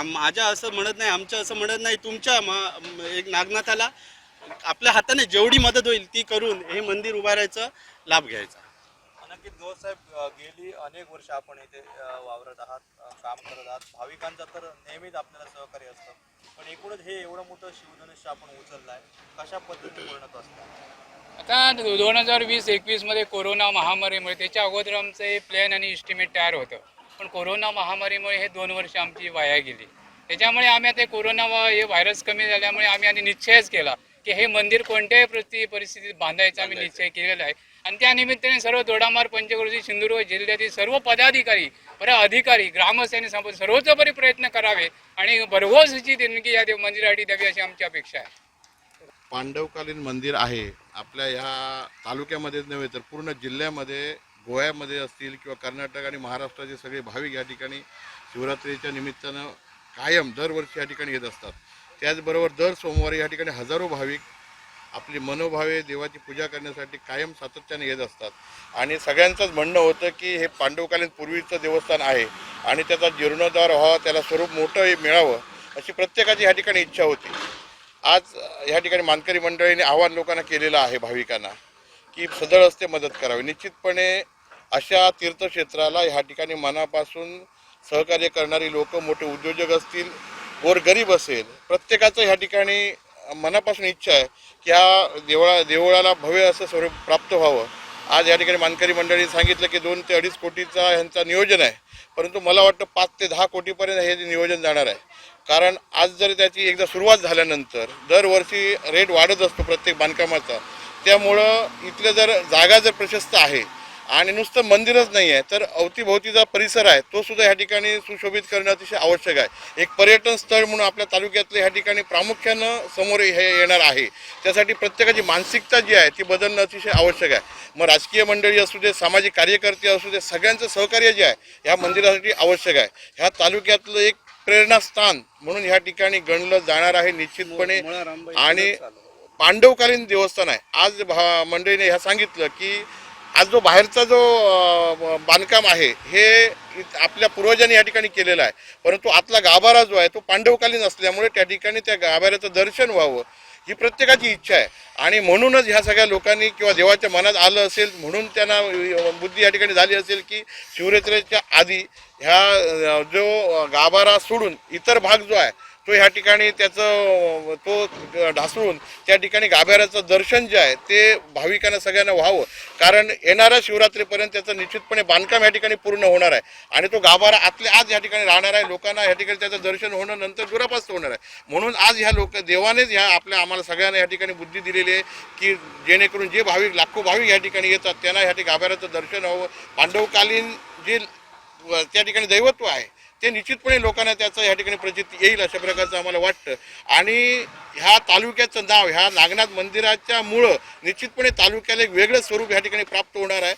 माझ्या असं म्हणत नाही, आमच्या असं म्हणत नाही, तुमच्या एक नागनाथाला आपल्या हाताने जेवढी मदत होईल ती करून हे मंदिर उभारायचं लाभ घ्यायचा. नक्कीच गौर साहेब, गेली अनेक वर्ष आपण इथे वावरत आहात, काम करत आहात. भाविकांचा तर नेहमीच आपल्याला सहकार्य असतं, पण एकूणच हे एवढं मोठं शिवधनुष्य आपण उचललं आहे, कशा पद्धतीने परिणत असतं? आता 2020-21 मध्ये कोरोना महामारीमुळे, त्याच्या अगोदर आमचं हे प्लॅन आणि इस्टिमेट तयार होतं, पण कोरोना महामारीमुळे हे 2 वर्ष आमची वाया गेली. त्याच्यामुळे आम्ही आता कोरोना हे व्हायरस कमी झाल्यामुळे आम्ही आधी निश्चयच केला की हे मंदिर कोणत्याही परिस्थितीत बांधायचा आम्ही निश्चय केलेला आहे. आणि त्या निमित्ताने सर्व दोडामार्ग, पंचक्रोशी, सिंधुदुर्ग जिल्ह्यातील सर्व पदाधिकारी, अधिकारी, ग्रामस्थांनी सर्वतोपरी प्रयत्न करावे आणि भरघोस अशी देणगी या मंदिरासाठी द्यावी अशी आमची अपेक्षा आहे. पांडवकालीन मंदिर आहे आपल्या ह्या तालुक्यामध्येच नव्हे तर पूर्ण जिल्ह्यामध्ये, गोव्यामध्ये असतील किंवा कर्नाटक आणि महाराष्ट्राचे सगळे भाविक या ठिकाणी शिवरात्रीच्या निमित्तानं कायम दरवर्षी या ठिकाणी येत असतात. त्याचबरोबर दर सोमवारी या ठिकाणी हजारो भाविक आपली मनोभावे देवाची पूजा करण्यासाठी कायम सातत्याने येत असतात. आणि सगळ्यांचंच म्हणणं होतं की हे पांडवकालीन पूर्वीचं देवस्थान आहे आणि त्याचा जीर्णोद्धार व्हावा, त्याला स्वरूप मोठं मिळावं अशी प्रत्येकाची ह्या ठिकाणी इच्छा होती. आज ह्या ठिकाणी मानकरी मंडळीने आव्हान लोकांना केलेलं आहे भाविकांना की सदळ हस्ते मदत करावी. निश्चितपणे अशा तीर्थक्षेत्राला ह्या ठिकाणी मनापासून सहकार्य करणारी लोक, मोठे उद्योजक असतील, गोरगरीब असेल, प्रत्येकाचं ह्या ठिकाणी मनापासून इच्छा आहे की ह्या देवळाला भव्य असं स्वरूप प्राप्त व्हावं. आज या ठिकाणी मानकरी मंडळीने सांगितलं की 2 ते 2.5 कोटीचा ह्यांचा नियोजन आहे, परंतु मला वाटतं 5 ते 10 कोटीपर्यंत हे नियोजन जाणार आहे. कारण आज जर त्याची एकदा सुरुवात झाल्यानंतर दरवर्षी रेट वाढत असतो प्रत्येक बांधकामाचा. त्यामुळं इथलं जर जागा जर प्रशस्त आहे आणि नुसतं मंदिरच नाही आहे तर अवतीभोवतीचा परिसर आहे तो सुद्धा ह्या ठिकाणी सुशोभित करणं अतिशय आवश्यक आहे. एक पर्यटन स्थळ म्हणून आपल्या तालुक्यातले ह्या ठिकाणी प्रामुख्यानं समोर हे येणार आहे. त्यासाठी प्रत्येकाची मानसिकता जी आहे ती बदलणं अतिशय आवश्यक आहे. मग राजकीय मंडळी असू दे, सामाजिक कार्यकर्ते असू दे, सगळ्यांचं सहकार्य जे आहे ह्या मंदिरासाठी आवश्यक आहे. ह्या तालुक्यातलं एक प्रेरणास्थान म्हणून ह्या ठिकाणी गणलं जाणार आहे निश्चितपणे. आणि पांडवकालीन देवस्थान आहे. आज मंडळीने ह्या सांगितलं की आज जो बाहेरचा जो बांधकाम आहे हे आपल्या पूर्वजांनी या ठिकाणी केलेला आहे, परंतु आतला गाभारा जो आहे तो पांडवकालीन असल्यामुळे त्या ठिकाणी त्या गाभाऱ्याचं दर्शन व्हावं ही प्रत्येकाची इच्छा आहे. आणि म्हणूनच ह्या सगळ्या लोकांनी किंवा देवाच्या मनात आलं असेल म्हणून त्यांना बुद्धी या ठिकाणी झाली असेल की शिवरात्रीच्या आधी ह्या जो गाभारा सोडून इतर भाग जो आहे तो ह्या ठिकाणी त्याचं तो ढासळून त्या ठिकाणी गाभाऱ्याचं दर्शन जे आहे ते भाविकांना सगळ्यांना व्हावं. कारण येणाऱ्या शिवरात्रीपर्यंत त्याचं निश्चितपणे बांधकाम या ठिकाणी पूर्ण होणार आहे आणि तो गाभारा आतल्या आज या ठिकाणी राहणार आहे. लोकांना या ठिकाणी त्याचं दर्शन होणं नंतर दुरापास्त होणार आहे. म्हणून आज ह्या देवानेच ह्या आम्हाला सगळ्यांना या ठिकाणी बुद्धी दिलेली आहे की जेणेकरून जे भाविक, लाखो भाविक या ठिकाणी येतात त्यांना ह्या ठिकाणी गाभाऱ्याचं दर्शन व्हावं. पांडवकालीन जे त्या ठिकाणी दैवत्व आहे ते निश्चितपणे लोकांना त्याचं ह्या ठिकाणी प्रचिती येईल अशा प्रकारचं आम्हाला वाटतं. आणि ह्या तालुक्याचं नाव ह्या नागनाथ मंदिराच्या मुळं निश्चितपणे तालुक्याला एक वेगळं स्वरूप ह्या ठिकाणी प्राप्त होणार आहे.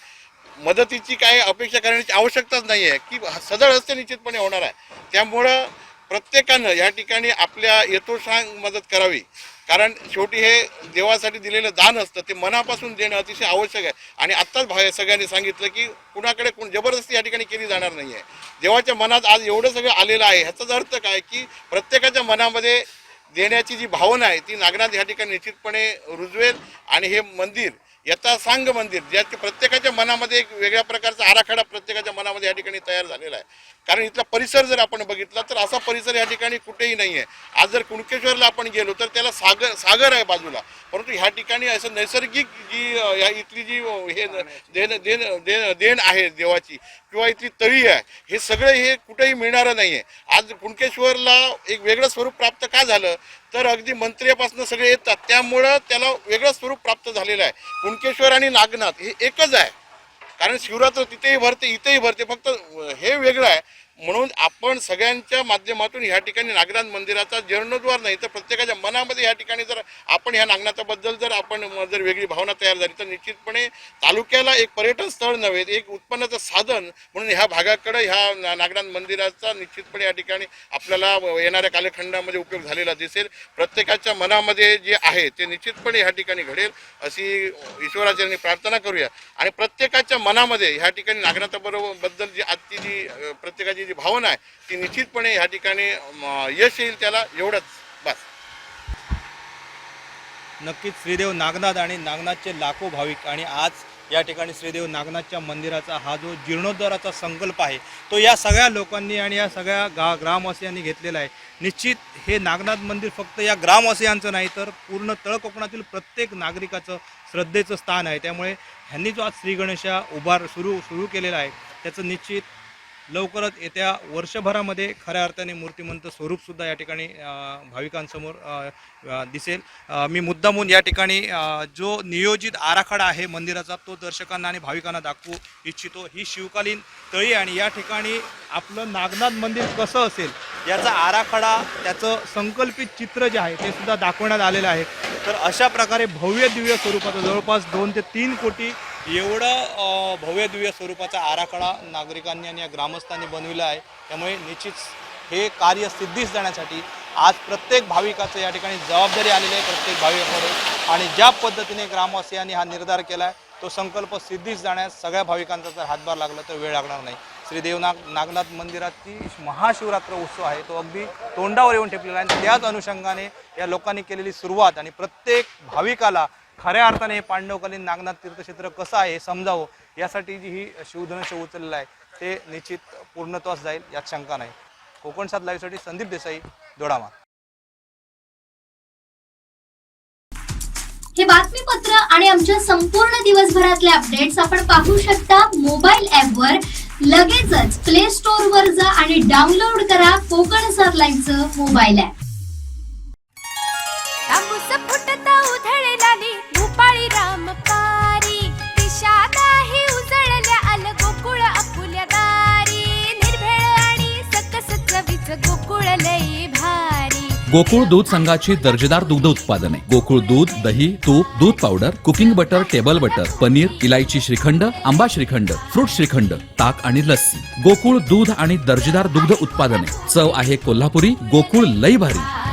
मदतीची काय अपेक्षा करण्याची आवश्यकताच नाही आहे की सदळ हस्ते निश्चितपणे होणार आहे. त्यामुळं प्रत्येकानं या ठिकाणी आपल्या यथोशांग मदत करावी, कारण शेवटी हे देवासाठी दिलेलं दान असतं, ते मनापासून देणं अतिशय आवश्यक आहे. आणि आत्ताच सगळ्यांनी सांगितलं की कुणाकडे जबरदस्ती या ठिकाणी केली जाणार नाही आहे. देवाच्या मनात आज एवढं सगळं आलेलं आहे, ह्याचाच अर्थ काय की प्रत्येकाच्या मनामध्ये देण्याची जी भावना आहे ती नागनाथ या ठिकाणी निश्चितपणे रुजवेल. आणि हे मंदिर यथासांग मंदिर ज्याच्या प्रत्येकाच्या मनामध्ये एक वेगळ्या प्रकारचा आराखडा प्रत्येकाच्या मनामध्ये या ठिकाणी तयार झालेला आहे. कारण इथला परिसर जर आपण बघितला तर असा परिसर या ठिकाणी कुठेही नाही आहे. आज जर कुणकेश्वरला आपण गेलो तर त्याला सागर आहे बाजूला, परंतु ह्या ठिकाणी असं नैसर्गिक जी इथली जी हे देण आहे देवाची किंवा इथली तळी आहे, हे सगळं हे कुठेही मिळणारं नाही आहे. आज कुणकेश्वरला एक वेगळं स्वरूप प्राप्त का झालं तर अगदी मंत्र्यापासून सगळे येतात, त्यामुळं त्याला वेगळं स्वरूप प्राप्त झालेलं आहे. कुणकेश्वर आणि नागनाथ हे एकच आहे, कारण शिवरात्र तिथेही भरते इथेही भरते, फक्त हे वेगळं आहे. म्हणून आपण सगळ्यांच्या माध्यमातून ह्या ठिकाणी नागनाथ मंदिराचा जीर्णोद्धार नाही तर प्रत्येकाच्या मनामध्ये ह्या ठिकाणी जर आपण ह्या नागनाथाबद्दल जर वेगळी भावना तयार झाली तर निश्चितपणे तालुक्याला एक पर्यटन स्थळ नव्हे, एक उत्पन्नाचं साधन म्हणून ह्या भागाकडे ह्या नागनाथ मंदिराचा निश्चितपणे या ठिकाणी आपल्याला येणाऱ्या कालखंडामध्ये उपयोग झालेला दिसेल. प्रत्येकाच्या मनामध्ये जे आहे ते निश्चितपणे ह्या ठिकाणी घडेल अशी ईश्वराचरणी प्रार्थना करूया. आणि प्रत्येकाच्या मनामध्ये ह्या ठिकाणी नागनाथाबद्दल जी आजची जी प्रत्येकाची जी भावना आहे ती निश्चितपणे ह्या ठिकाणी यश येईल, त्याला एवढंच बस. नक्कीच श्रीदेव नागनाथ आणि नागनाथचे लाखो भाविक आणि आज या ठिकाणी श्रीदेव नागनाथच्या मंदिराचा हा जो जीर्णोद्धाराचा संकल्प आहे तो या सगळ्या लोकांनी आणि या सगळ्या ग्रामवासियांनी घेतलेला आहे. निश्चित हे नागनाथ मंदिर फक्त या ग्रामवासियांचं नाही तर पूर्ण तळ कोकणातील प्रत्येक नागरिकाचं श्रद्धेचं स्थान आहे. त्यामुळे ह्यांनी जो आज श्री गणेशा सुरू केलेला आहे त्याचं निश्चित लवकरच येत्या वर्षभरामध्ये खऱ्या अर्थाने मूर्तिमंत स्वरूपसुद्धा या ठिकाणी भाविकांसमोर दिसेल. मी मुद्दामून या ठिकाणी जो नियोजित आराखडा आहे मंदिराचा तो दर्शकांना आणि भाविकांना दाखवू इच्छितो. ही शिवकालीन तळी आणि या ठिकाणी आपलं नागनाथ मंदिर कसं असेल याचा आराखडा त्याचं संकल्पित चित्र जे आहे ते सुद्धा दाखवण्यात आलेलं आहे. तर अशा प्रकारे भव्य दिव्य स्वरूपाचं जवळपास 2 ते 3 कोटी एवढं भव्य दिव्य स्वरूपाचा आराखडा नागरिकांनी आणि या ग्रामस्थांनी बनविला आहे. त्यामुळे निश्चित हे कार्य सिद्धीस जाण्यासाठी आज प्रत्येक भाविकाचं या ठिकाणी जबाबदारी आलेली आहे प्रत्येक भाविकाकडे. आणि ज्या पद्धतीने ग्रामवासियांनी हा निर्धार केला आहे तो संकल्प सिद्धीस जाण्यास सगळ्या भाविकांचा जर हातभार लागला तर वेळ लागणार नाही. श्रीदेव नागनाथ मंदिराची महाशिवरात्र उत्सव आहे तो अगदी तोंडावर येऊन ठेपलेला आहे. त्याच अनुषंगाने या लोकांनी केलेली सुरुवात आणि प्रत्येक भाविकाला खऱ्या अर्थाने हे पांडवकालीन नागनाथ तीर्थक्षेत्र कसं आहे हे समजावं यासाठी जी ही शिवधनुष्य उचललेलं आहे ते निश्चित पूर्णत्वास जाईल यात शंका नाही. कोकण 7 लाईव्हसाठी संदीप देसाई, दोडामार्ग. हे बातमीपत्र आणि आमच्या संपूर्ण दिवसभरातले अपडेट्स आपण पाहू शकता मोबाईल ॲपवर. लगेचच प्ले स्टोअर वर जा आणि डाउनलोड करा कोकण 7 लाईव्हचं मोबाईल ॲप. भूपाळी रामपारी दिशादाही उजळल्या आल गोकुळ आपुल्या दारी निर्भेळ आणि सकस चवीच गोकुळ लई भारी. गोकुळ दूध संघाची दर्जेदार दुग्ध उत्पादने गोकुळ दूध, दही, तूप, दूध powder, cooking butter, table butter, paneer, इलायची श्रीखंड, आंबा श्रीखंड, फ्रूट श्रीखंड, ताक आणि लस्सी. गोकुळ दूध आणि दर्जेदार दुग्ध उत्पादने. चव आहे कोल्हापुरी. गोकुळ लई भारी.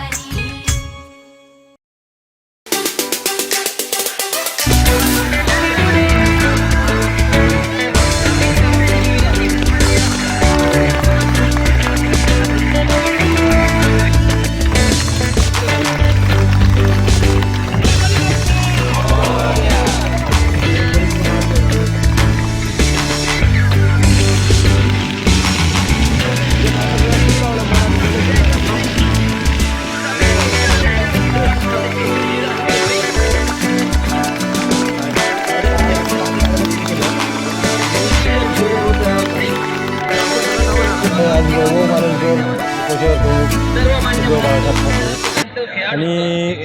आणि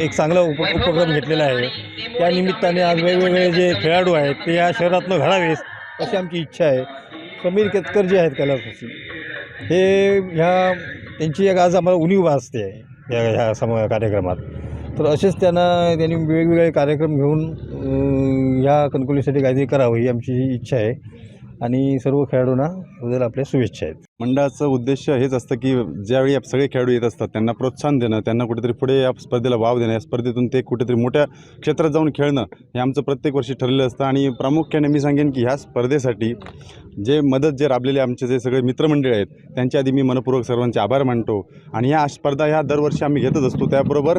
एक चांगला उपक्रम घेतलेला आहे. त्या निमित्ताने आज वेगवेगळे जे खेळाडू आहेत ते या शहरातनं घडावेत अशी आमची इच्छा आहे. समीर केतकर जे आहेत कैलासवासी, हे त्यांची एक आज आम्हाला उणीव असते ह्या कार्यक्रमात. तर असेच त्यांनी वेगवेगळे कार्यक्रम घेऊन ह्या कणकवलीसाठी काहीतरी करावं ही आमची इच्छा आहे आणि सर्व खेळाडूंना बद्दल आपल्या शुभेच्छा आहेत. मंडळाचं उद्देश हेच असतं की ज्यावेळी सगळे खेळाडू येत असतात त्यांना प्रोत्साहन देणं, त्यांना कुठेतरी पुढे या स्पर्धेला वाव देणं, या स्पर्धेतून ते कुठेतरी मोठ्या क्षेत्रात जाऊन खेळणं हे आमचं प्रत्येक वर्षी ठरलेलं असतं. आणि प्रामुख्याने मी सांगेन की ह्या स्पर्धेसाठी जे राबलेले आमचे जे सगळे मित्रमंडळी आहेत त्यांच्या आधी मी मनपूर्वक सर्वांचे आभार मानतो. आणि ह्या स्पर्धा ह्या दरवर्षी आम्ही घेतच असतो. त्याबरोबर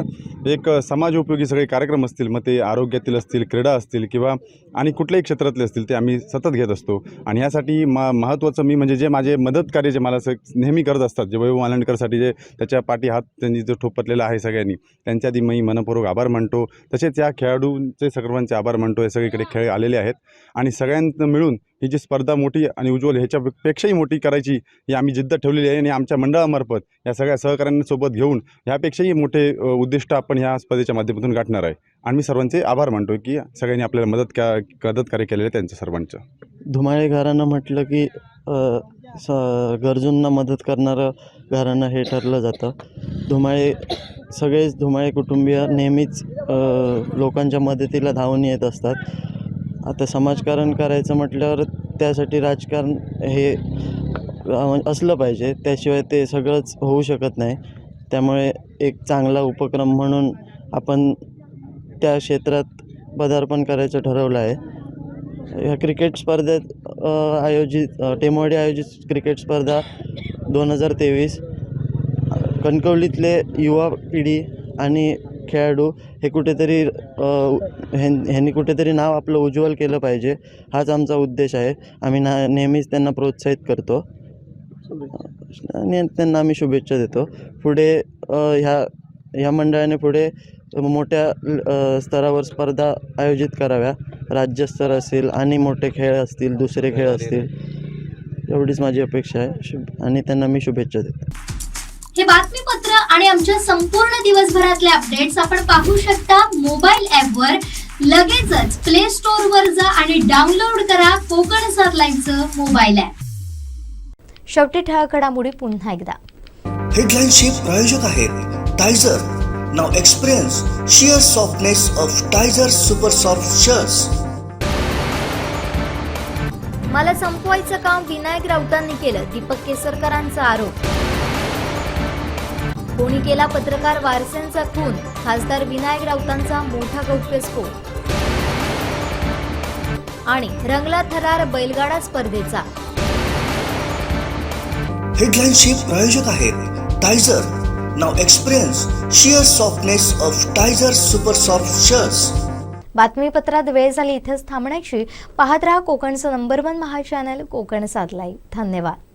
एक समाजोपयोगी सगळे कार्यक्रम असतील, मग ते आरोग्यातील असतील, क्रीडा असतील किंवा आणि कुठल्याही क्षेत्रातले असतील ते आम्ही सतत घेत असतो. आणि ह्यासाठी महत्त्वाचं मी म्हणजे जे माझे मदतकार्य जे मला नेहमी करत असतात, जे वैभव मालंडकरसाठी जे त्याच्या पाठी हात त्यांनी जो ठोपटलेला आहे सगळ्यांनी, त्यांच्या आधी मी मनपूर्वक आभार मानतो. तसेच या खेळाडूंचे सर्वांचे आभार मानतो. हे सगळीकडे खेळ आलेले आहेत आणि सगळ्यांना मिळून ही जी स्पर्धा मोठी आणि उज्ज्वल ह्याच्यापेक्षाही मोठी करायची ही आम्ही जिद्द ठेवलेली आहे. आणि आमच्या मंडळामार्फत या सगळ्या सहकाऱ्यांसोबत घेऊन ह्यापेक्षाही मोठे उद्दिष्ट आपण ह्या स्पर्धेच्या माध्यमातून गाठणार आहे. आणि मी सर्वांचे आभार मानतो की सगळ्यांनी आपल्याला मदतकार्य केलेलं आहे त्यांचं सर्वांचं. धुमाळे घराणं म्हटलं की गरजूंना मदत करणारं घराणं हे ठरलं जातं. सगळेच धुमाळे कुटुंबीय नेहमीच लोकांच्या मदतीला धावून येत असतात. आता समाजकारण करायचं म्हटल्यावर त्यासाठी राजकारण हे असलं पाहिजे, त्याशिवाय ते सगळंच होऊ शकत नाही. त्यामुळे एक चांगला उपक्रम म्हणून आपण त्या क्षेत्रात पदार्पण करायचं ठरवलं आहे. ह्या क्रिकेट स्पर्धेत टेमवाडी आयोजित क्रिकेट स्पर्धा 2023 कणकवलीतले युवा पिढी आणि खेळाडू हे कुठेतरी ह्यांनी कुठेतरी नाव आपलं उज्ज्वल केलं पाहिजे, हाच आमचा उद्देश आहे. आम्ही नेहमीच त्यांना प्रोत्साहित करतो आणि त्यांना आम्ही शुभेच्छा देतो. पुढे ह्या मंडळाने पुढे मोठ्या स्तरावर स्पर्धा आयोजित कराव्या, राज्यस्तर असेल आणि मोठे खेळ असतील, दुसरे खेळ असतील, एवढीच माझी अपेक्षा आहे आणि त्यांना मी शुभेच्छा देतो. हे बातमीपत्र आणि आमच्या संपूर्ण दिवसभरातले अपडेट्स आपण पाहू शकता मोबाईल ॲपवर. लगेचच प्ले स्टोअर वर जा आणि डाउनलोड करा कोकण 7 लाईव्हचं मोबाईल ॲप. शेवटी ठळक घडामोडी पुन्हा एकदा. हेडलाईनचे प्रायोजक आहेत Tiger. Now experience sheer softness of Tiger Super Soft Shirts. मला संपवायचं काम विनायक राऊतांनी केलं, दीपक केसरकरांचा आरोप. कोणी केला पत्रकार वारसेंचा खून, खासदार विनायक राऊतांचा मोठा गौप्यस्फोट. आणि रंगला थरार बैलगाडा स्पर्धेचा. हेडलाईनचे प्रायोजक आहेत Tiger. Now experience sheer softness of Tiger Super Soft Shirts. बातमीपत्रात वेळ झाली इथेच थांबण्याची. पाहत रहा कोकणचं नंबर 1 महा चॅनल कोकण 7 लाईव्ह. धन्यवाद.